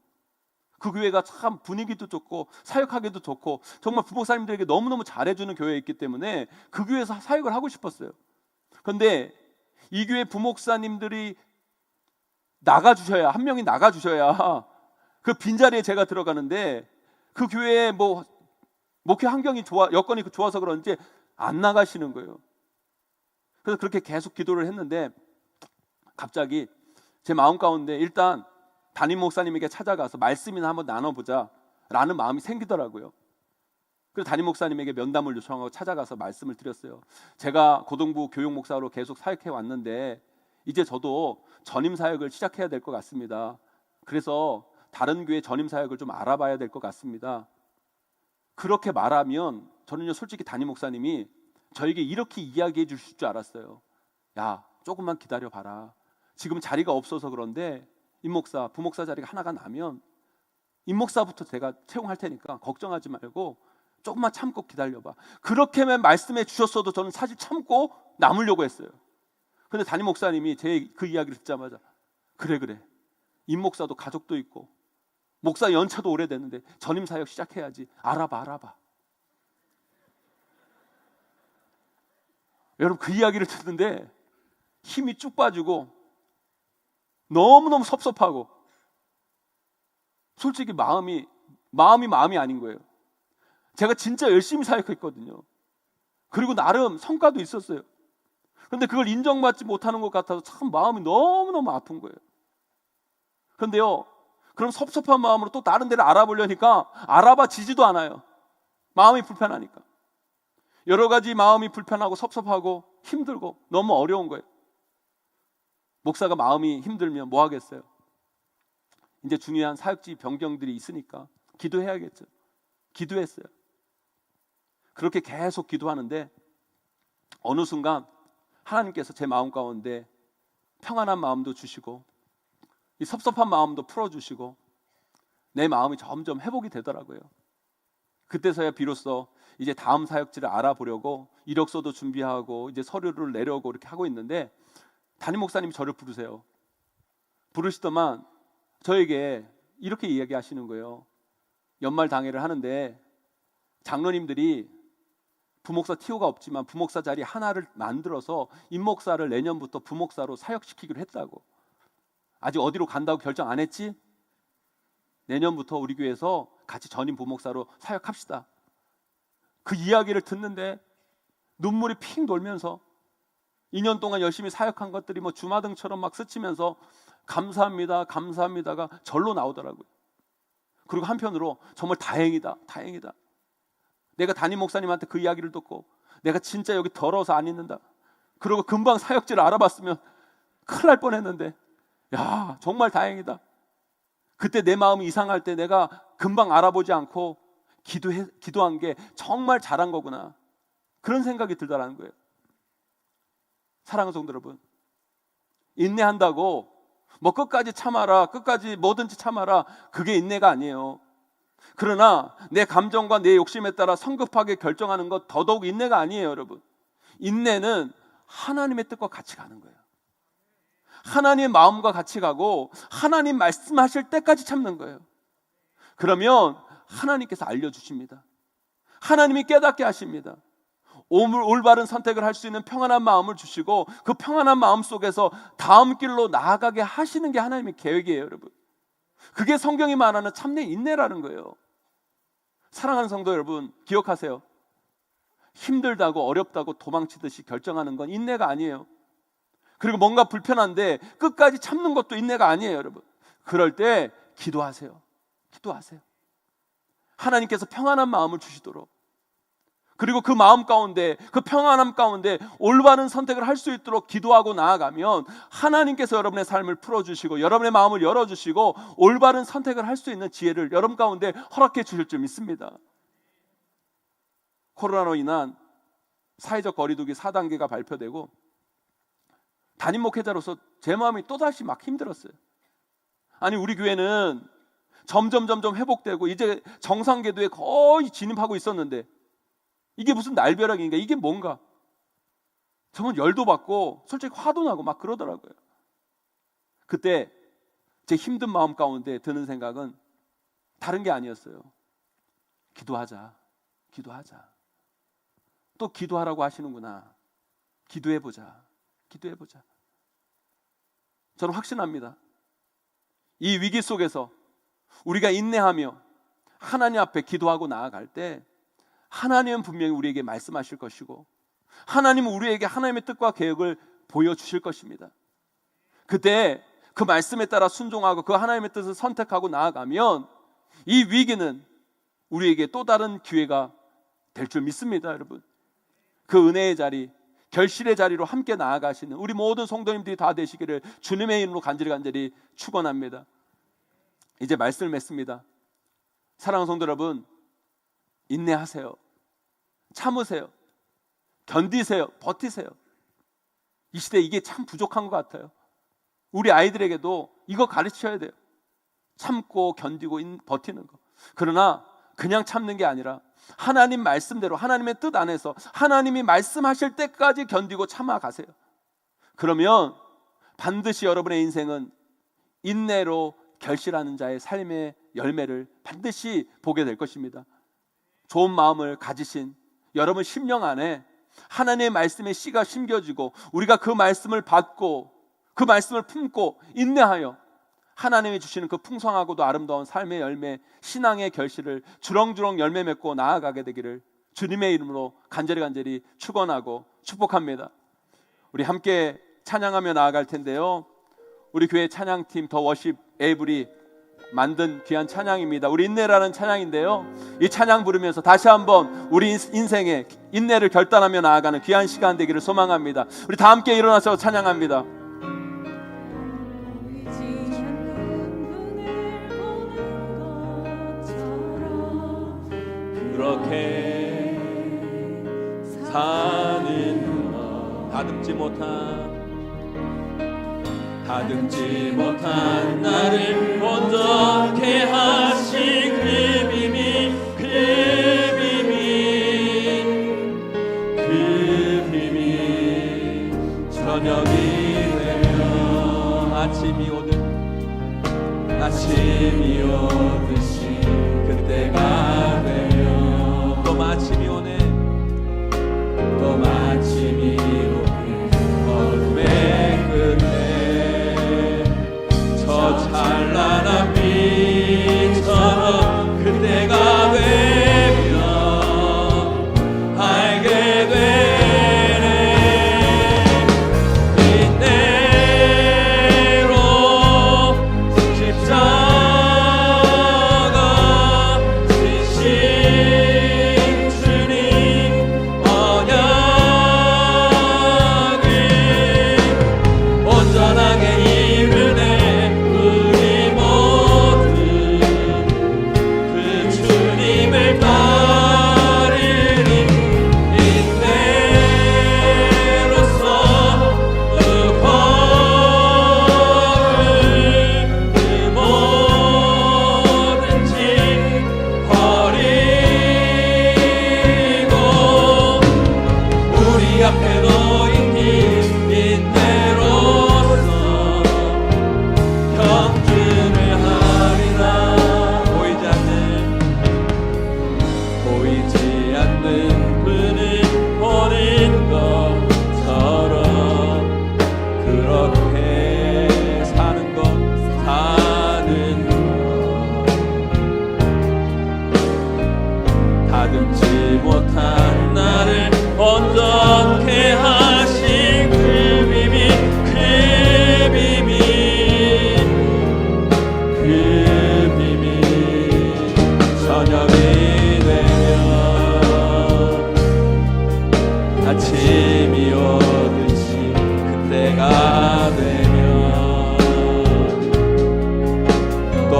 그 교회가 참 분위기도 좋고 사역하기도 좋고 정말 부목사님들에게 너무너무 잘해주는 교회였기 때문에 그 교회에서 사역을 하고 싶었어요. 그런데 이 교회 부목사님들이 나가주셔야, 한 명이 나가주셔야 그 빈자리에 제가 들어가는데, 그 교회에 뭐 목회 환경이 여건이 좋아서 그런지 안 나가시는 거예요. 그래서 그렇게 계속 기도를 했는데 갑자기 제 마음 가운데 일단 담임 목사님에게 찾아가서 말씀이나 한번 나눠보자 라는 마음이 생기더라고요. 그래서 담임 목사님에게 면담을 요청하고 찾아가서 말씀을 드렸어요. 제가 고등부 교육 목사로 계속 사역해 왔는데 이제 저도 전임 사역을 시작해야 될 것 같습니다. 그래서 다른 교회 전임 사역을 좀 알아봐야 될 것 같습니다. 그렇게 말하면 저는요, 솔직히 담임 목사님이 저에게 이렇게 이야기해 주실 줄 알았어요. 야, 조금만 기다려 봐라. 지금 자리가 없어서 그런데 임목사, 부목사 자리가 하나가 나면 임목사부터 제가 채용할 테니까 걱정하지 말고 조금만 참고 기다려봐. 그렇게만 말씀해 주셨어도 저는 사실 참고 남으려고 했어요. 근데 담임 목사님이 제 그 이야기를 듣자마자 그래 임목사도 가족도 있고 목사 연차도 오래됐는데 전임 사역 시작해야지. 알아봐. 여러분, 그 이야기를 듣는데 힘이 쭉 빠지고 너무너무 섭섭하고, 솔직히 마음이 아닌 거예요. 제가 진짜 열심히 사역했거든요. 그리고 나름 성과도 있었어요. 그런데 그걸 인정받지 못하는 것 같아서 참 마음이 너무너무 아픈 거예요. 그런데요, 그럼 섭섭한 마음으로 또 다른 데를 알아보려니까 알아봐지지도 않아요. 마음이 불편하니까. 여러 가지 마음이 불편하고 섭섭하고 힘들고 너무 어려운 거예요. 목사가 마음이 힘들면 뭐 하겠어요? 이제 중요한 사역지 변경들이 있으니까 기도해야겠죠. 기도했어요. 그렇게 계속 기도하는데 어느 순간 하나님께서 제 마음 가운데 평안한 마음도 주시고 이 섭섭한 마음도 풀어주시고 내 마음이 점점 회복이 되더라고요. 그때서야 비로소 이제 다음 사역지를 알아보려고 이력서도 준비하고 이제 서류를 내려오고 이렇게 하고 있는데, 담임 목사님이 저를 부르세요. 부르시더만 저에게 이렇게 이야기하시는 거예요. 연말 당회를 하는데 장로님들이 부목사 TO가 없지만 부목사 자리 하나를 만들어서 임목사를 내년부터 부목사로 사역시키기로 했다고. 아직 어디로 간다고 결정 안 했지? 내년부터 우리 교회에서 같이 전임 부목사로 사역합시다. 그 이야기를 듣는데 눈물이 핑 돌면서 2년 동안 열심히 사역한 것들이 뭐 주마등처럼 막 스치면서 감사합니다가 절로 나오더라고요. 그리고 한편으로 정말 다행이다. 내가 담임 목사님한테 그 이야기를 듣고 내가 진짜 여기 더러워서 안 있는다. 그리고 금방 사역지를 알아봤으면 큰일 날 뻔했는데, 야, 정말 다행이다. 그때 내 마음이 이상할 때 내가 금방 알아보지 않고 기도한 게 정말 잘한 거구나. 그런 생각이 들더라는 거예요. 사랑하는 성도 여러분, 인내한다고 뭐 끝까지 참아라, 끝까지 뭐든지 참아라, 그게 인내가 아니에요. 그러나 내 감정과 내 욕심에 따라 성급하게 결정하는 것 더더욱 인내가 아니에요, 여러분. 인내는 하나님의 뜻과 같이 가는 거예요. 하나님의 마음과 같이 가고 하나님 말씀하실 때까지 참는 거예요. 그러면 하나님께서 알려주십니다. 하나님이 깨닫게 하십니다. 올바른 선택을 할 수 있는 평안한 마음을 주시고 그 평안한 마음 속에서 다음 길로 나아가게 하시는 게 하나님의 계획이에요, 여러분. 그게 성경이 말하는 참된 인내라는 거예요. 사랑하는 성도 여러분, 기억하세요. 힘들다고 어렵다고 도망치듯이 결정하는 건 인내가 아니에요. 그리고 뭔가 불편한데 끝까지 참는 것도 인내가 아니에요, 여러분. 그럴 때 기도하세요. 기도하세요. 하나님께서 평안한 마음을 주시도록, 그리고 그 마음 가운데, 그 평안함 가운데 올바른 선택을 할 수 있도록 기도하고 나아가면 하나님께서 여러분의 삶을 풀어주시고 여러분의 마음을 열어주시고 올바른 선택을 할 수 있는 지혜를 여러분 가운데 허락해 주실 줄 믿습니다. 코로나로 인한 사회적 거리두기 4단계가 발표되고 담임 목회자로서 제 마음이 또다시 막 힘들었어요. 아니, 우리 교회는 점점 회복되고 이제 정상 궤도에 거의 진입하고 있었는데 이게 무슨 날벼락인가? 이게 뭔가? 저는 열도 받고 솔직히 화도 나고 막 그러더라고요. 그때 제 힘든 마음 가운데 드는 생각은 다른 게 아니었어요. 기도하자. 기도하자. 또 기도하라고 하시는구나. 기도해보자. 기도해보자. 저는 확신합니다. 이 위기 속에서 우리가 인내하며 하나님 앞에 기도하고 나아갈 때 하나님은 분명히 우리에게 말씀하실 것이고 하나님은 우리에게 하나님의 뜻과 계획을 보여주실 것입니다. 그때 그 말씀에 따라 순종하고 그 하나님의 뜻을 선택하고 나아가면 이 위기는 우리에게 또 다른 기회가 될 줄 믿습니다, 여러분. 그 은혜의 자리, 결실의 자리로 함께 나아가시는 우리 모든 성도님들이 다 되시기를 주님의 이름으로 간절히 축원합니다. 이제 말씀을 맺습니다. 사랑하는 성도 여러분, 인내하세요. 참으세요. 견디세요. 버티세요. 이 시대에 이게 참 부족한 것 같아요. 우리 아이들에게도 이거 가르쳐야 돼요. 참고 견디고 버티는 거. 그러나 그냥 참는 게 아니라 하나님 말씀대로 하나님의 뜻 안에서 하나님이 말씀하실 때까지 견디고 참아가세요. 그러면 반드시 여러분의 인생은 인내로 결실하는 자의 삶의 열매를 반드시 보게 될 것입니다. 좋은 마음을 가지신 여러분 심령 안에 하나님의 말씀의 씨가 심겨지고 우리가 그 말씀을 받고 그 말씀을 품고 인내하여 하나님이 주시는 그 풍성하고도 아름다운 삶의 열매, 신앙의 결실을 주렁주렁 열매 맺고 나아가게 되기를 주님의 이름으로 간절히 축원하고 축복합니다. 우리 함께 찬양하며 나아갈 텐데요, 우리 교회 찬양팀 더 워십 에이블이 만든 귀한 찬양입니다. 우리 인내라는 찬양인데요, 이 찬양 부르면서 다시 한번 우리 인생의 인내를 결단하며 나아가는 귀한 시간 되기를 소망합니다. 우리 다 함께 일어나서 찬양합니다. 그렇게 사는구나. 다듬지 못한 나를 온전케 하신 그 비밀, 저녁이 되면 아침이 오듯이 그때가 되면 또 마침이 오네. 어둠의 끝에 저 찬란한 빛처럼 그때가 되면 알게 되네. 인내로 십자가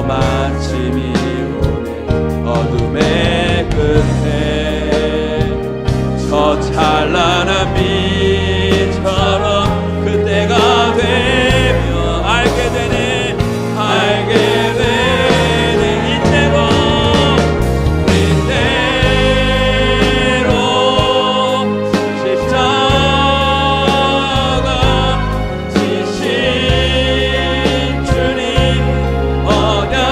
또 마침이 오네 어둠의 끝에 저 찬란한 빛처럼 그때가 되면 알게 되네 인내로 십자가 지신 주님 언약을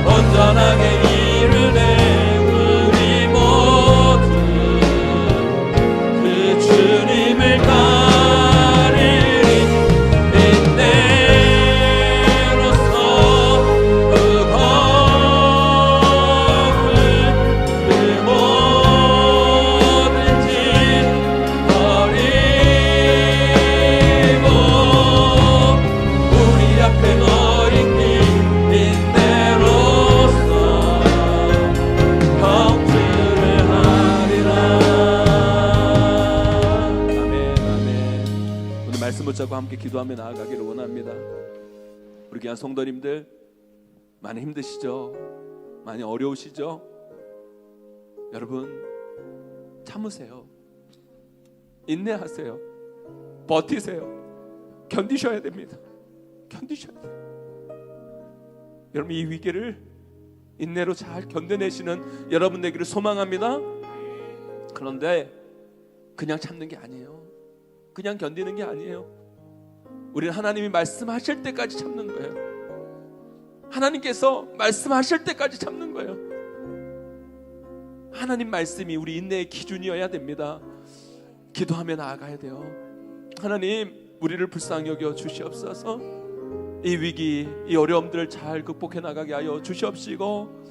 온전하게 이루네 우리 모두 그 주님을 따르리 인내로서 그 검을 그 뭐든지 버리고 우리 앞에 너인 길 인내로서 경주를 하리라. 아멘 아멘. 오늘 말씀 붙잡고 함께 기도하며 나아가기를 원합니다. 우리 귀한 성도님들 많이 힘드시죠? 많이 어려우시죠? 여러분 참으세요. 인내하세요. 버티세요. 견디셔야 됩니다. 견디셔야 돼요. 여러분 이 위기를 인내로 잘 견뎌내시는 여러분 되기를 소망합니다. 그런데 그냥 참는 게 아니에요. 그냥 견디는 게 아니에요. 우리는 하나님이 말씀하실 때까지 참는 거예요. 하나님께서 말씀하실 때까지 참는 거예요. 하나님 말씀이 우리 인내의 기준이어야 됩니다. 기도하며 나아가야 돼요. 하나님 우리를 불쌍히 여겨 주시옵소서. 이 위기 이 어려움들을 잘 극복해 나가게 하여 주시옵시고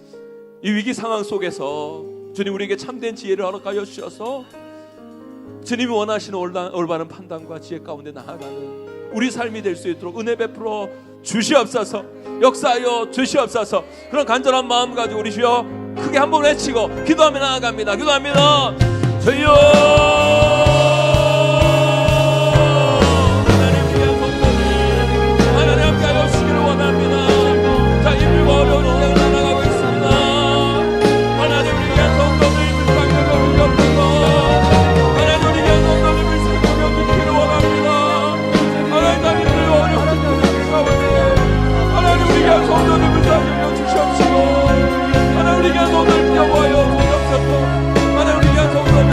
이 위기 상황 속에서 주님 우리에게 참된 지혜를 허락하여 주셔서 주님이 원하시는 올바른 판단과 지혜 가운데 나아가는 우리 삶이 될 수 있도록 은혜 베풀어 주시옵소서. 역사하여 주시옵소서. 그런 간절한 마음 가지고 우리 주여 크게 한번 외치고 기도하며 나아갑니다. 기도합니다. 주여 하나님 위한 성도들 하나님 함께하여 주시기를 원합니다. 자 힘들고 어려운 인생을 살아가고 있습니다. 하나님 우리 위한 성도들 불쌍히 여겨주시옵소서. 하나님 우리 위한 성도들 불쌍히 여겨주시기를 원합니다. 하나님 힘들고 어려운 인생을 가운데 하나님 우리 위한 성도들 불쌍히 여겨주시옵시고 하나님 우리 위한 성도들 여호와여 주옵소서. 하나님 우리 위한 성도들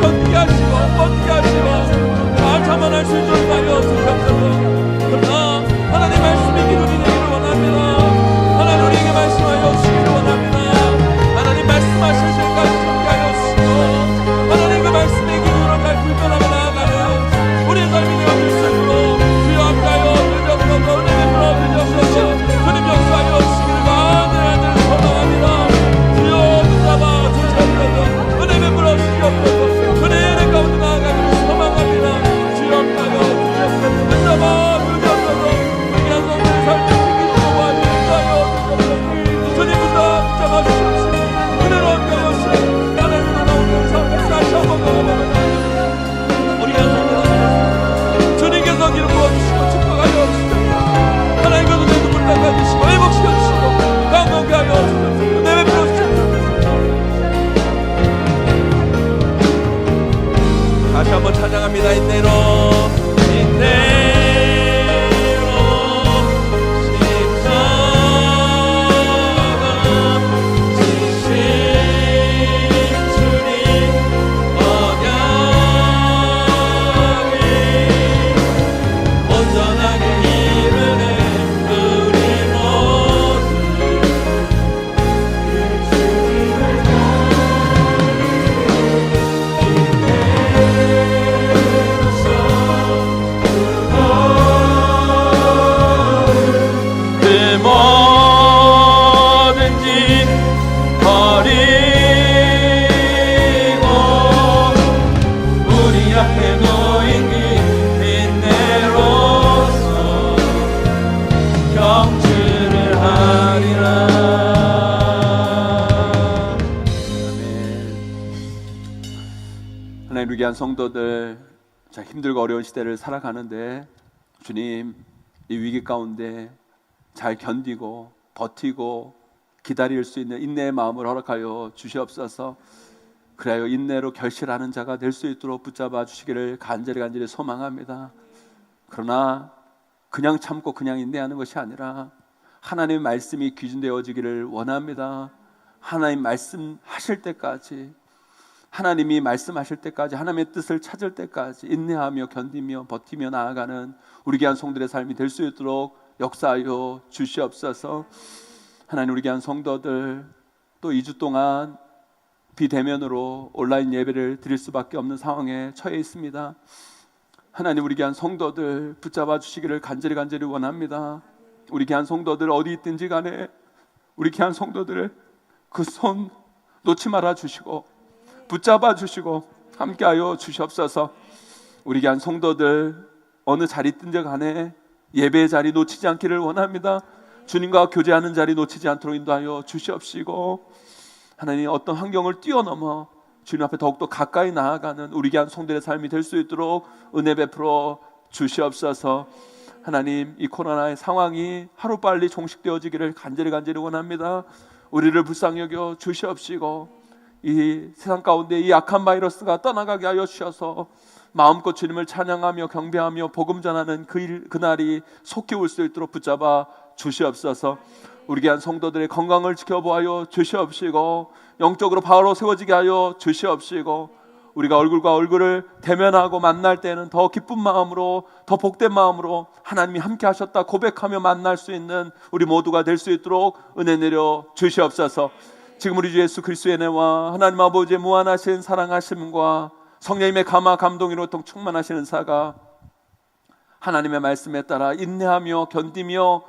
견디게 하시고 버티게 하시고 다 참아낼 수 있도록 하여 주옵소서. 그러나 하나님 말씀이 기준이 되기를 원합니다. 하나님 우리에게 말씀하여 주시기를 원합니다. 하나님 말씀하실 때까지 참게하여 주시고 하나님 그 말씀의 기준으로 잘 불편하며 나아가는 우리의 삶이 되어 주시므로 주여 함께하여 주옵소서. 은혜 베풀어 주옵소서. 주님 역사하여 주시기를 간절히 소망합니다. 주여 붙잡아 주옵소서. 은혜 베풀어 주옵소서. 은혜의 가운데 나아가기를 소망합니다. 주여 함께하여 주옵소서. 붙잡아 주옵소서. 우리 한 성도의 삶을 지키시고 도와주시옵소서. 주님부터 붙잡아 주옵소서. 은혜로 함께하여 주옵소서. 하나님의 나오는 삶을 다시 한번 걸어보겠습니다. 우리 한 성도들 주님께서 기름 부어주시고 축복하여 주시옵소서. 하나님께서 내 눈물 닦아주시고 회복시켜주시고 강건케 하여 주옵소서. 은혜 베풀어 주옵소서. 다시 한번 찬양합니다. 인내로 십자가 지신 주님 언약을 온전하게 이루네 우리 모두 그 그 뭐든지 버리고 우리 앞에 놓인 길 인내로서 경주를 하리라. 아멘. 하나님 우리 귀한 성도들 자 힘들고 어려운 시대를 살아가는데 주님, 이 위기 가운데 잘 견디고 버티고 기다릴 수 있는 인내의 마음을 허락하여 주시옵소서. 그래요 인내로 결실하는 자가 될 수 있도록 붙잡아 주시기를 간절히 소망합니다. 그러나 그냥 참고 그냥 인내하는 것이 아니라 하나님의 말씀이 기준되어지기를 원합니다. 하나님 말씀하실 때까지, 하나님이 말씀하실 때까지, 하나님의 뜻을 찾을 때까지 인내하며 견디며 버티며 나아가는 우리 귀한 성도들의 삶이 될 수 있도록 역사하여 주시옵소서. 하나님, 우리 귀한 성도들 또 2주 동안 비대면으로 온라인 예배를 드릴 수밖에 없는 상황에 처해 있습니다. 하나님, 우리 귀한 성도들 붙잡아 주시기를 간절히 원합니다. 우리 귀한 성도들 어디 있든지 간에 우리 귀한 성도들을 그 손 놓지 말아 주시고 붙잡아 주시고 함께하여 주시옵소서. 우리 귀한 성도들 어느 자리 있든지 간에 예배의 자리 놓치지 않기를 원합니다. 주님과 교제하는 자리 놓치지 않도록 인도하여 주시옵시고, 하나님 어떤 환경을 뛰어넘어 주님 앞에 더욱더 가까이 나아가는 우리 귀한 성도들의 삶이 될 수 있도록 은혜 베풀어 주시옵소서. 하나님, 이 코로나의 상황이 하루빨리 종식되어지기를 간절히 원합니다. 우리를 불쌍히 여겨 주시옵시고 이 세상 가운데 이 악한 바이러스가 떠나가게 하여 주셔서 마음껏 주님을 찬양하며 경배하며 복음 전하는 그날이 속히 올 수 있도록 붙잡아 주시옵소서. 우리 귀한 성도들의 건강을 지켜보아여 주시옵시고 영적으로 바로 세워지게 하여 주시옵시고, 우리가 얼굴과 얼굴을 대면하고 만날 때는 더 기쁜 마음으로, 더 복된 마음으로 하나님이 함께 하셨다 고백하며 만날 수 있는 우리 모두가 될 수 있도록 은혜 내려 주시옵소서. 지금 우리 주 예수 그리스도의 은혜와 하나님 아버지의 무한하신 사랑하심과 성령님의 감화 감동으로 충만하시는 사가 하나님의 말씀에 따라 인내하며 견디며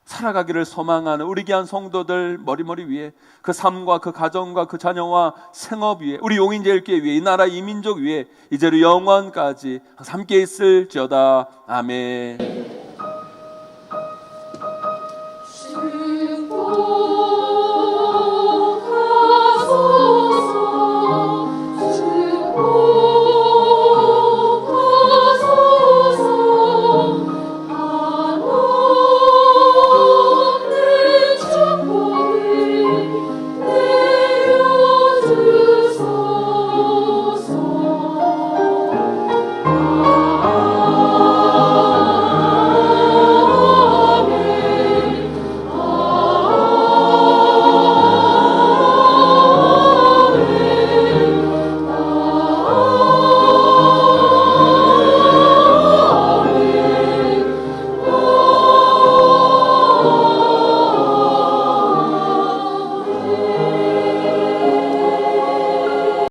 살아가기를 소망하는 우리 귀한 성도들 머리머리 위에, 그 삶과 그 가정과 그 자녀와 생업 위에, 우리 용인제일교회 위에, 이 나라 이 민족 위에 이제로 영원까지 함께 있을지어다. 아멘.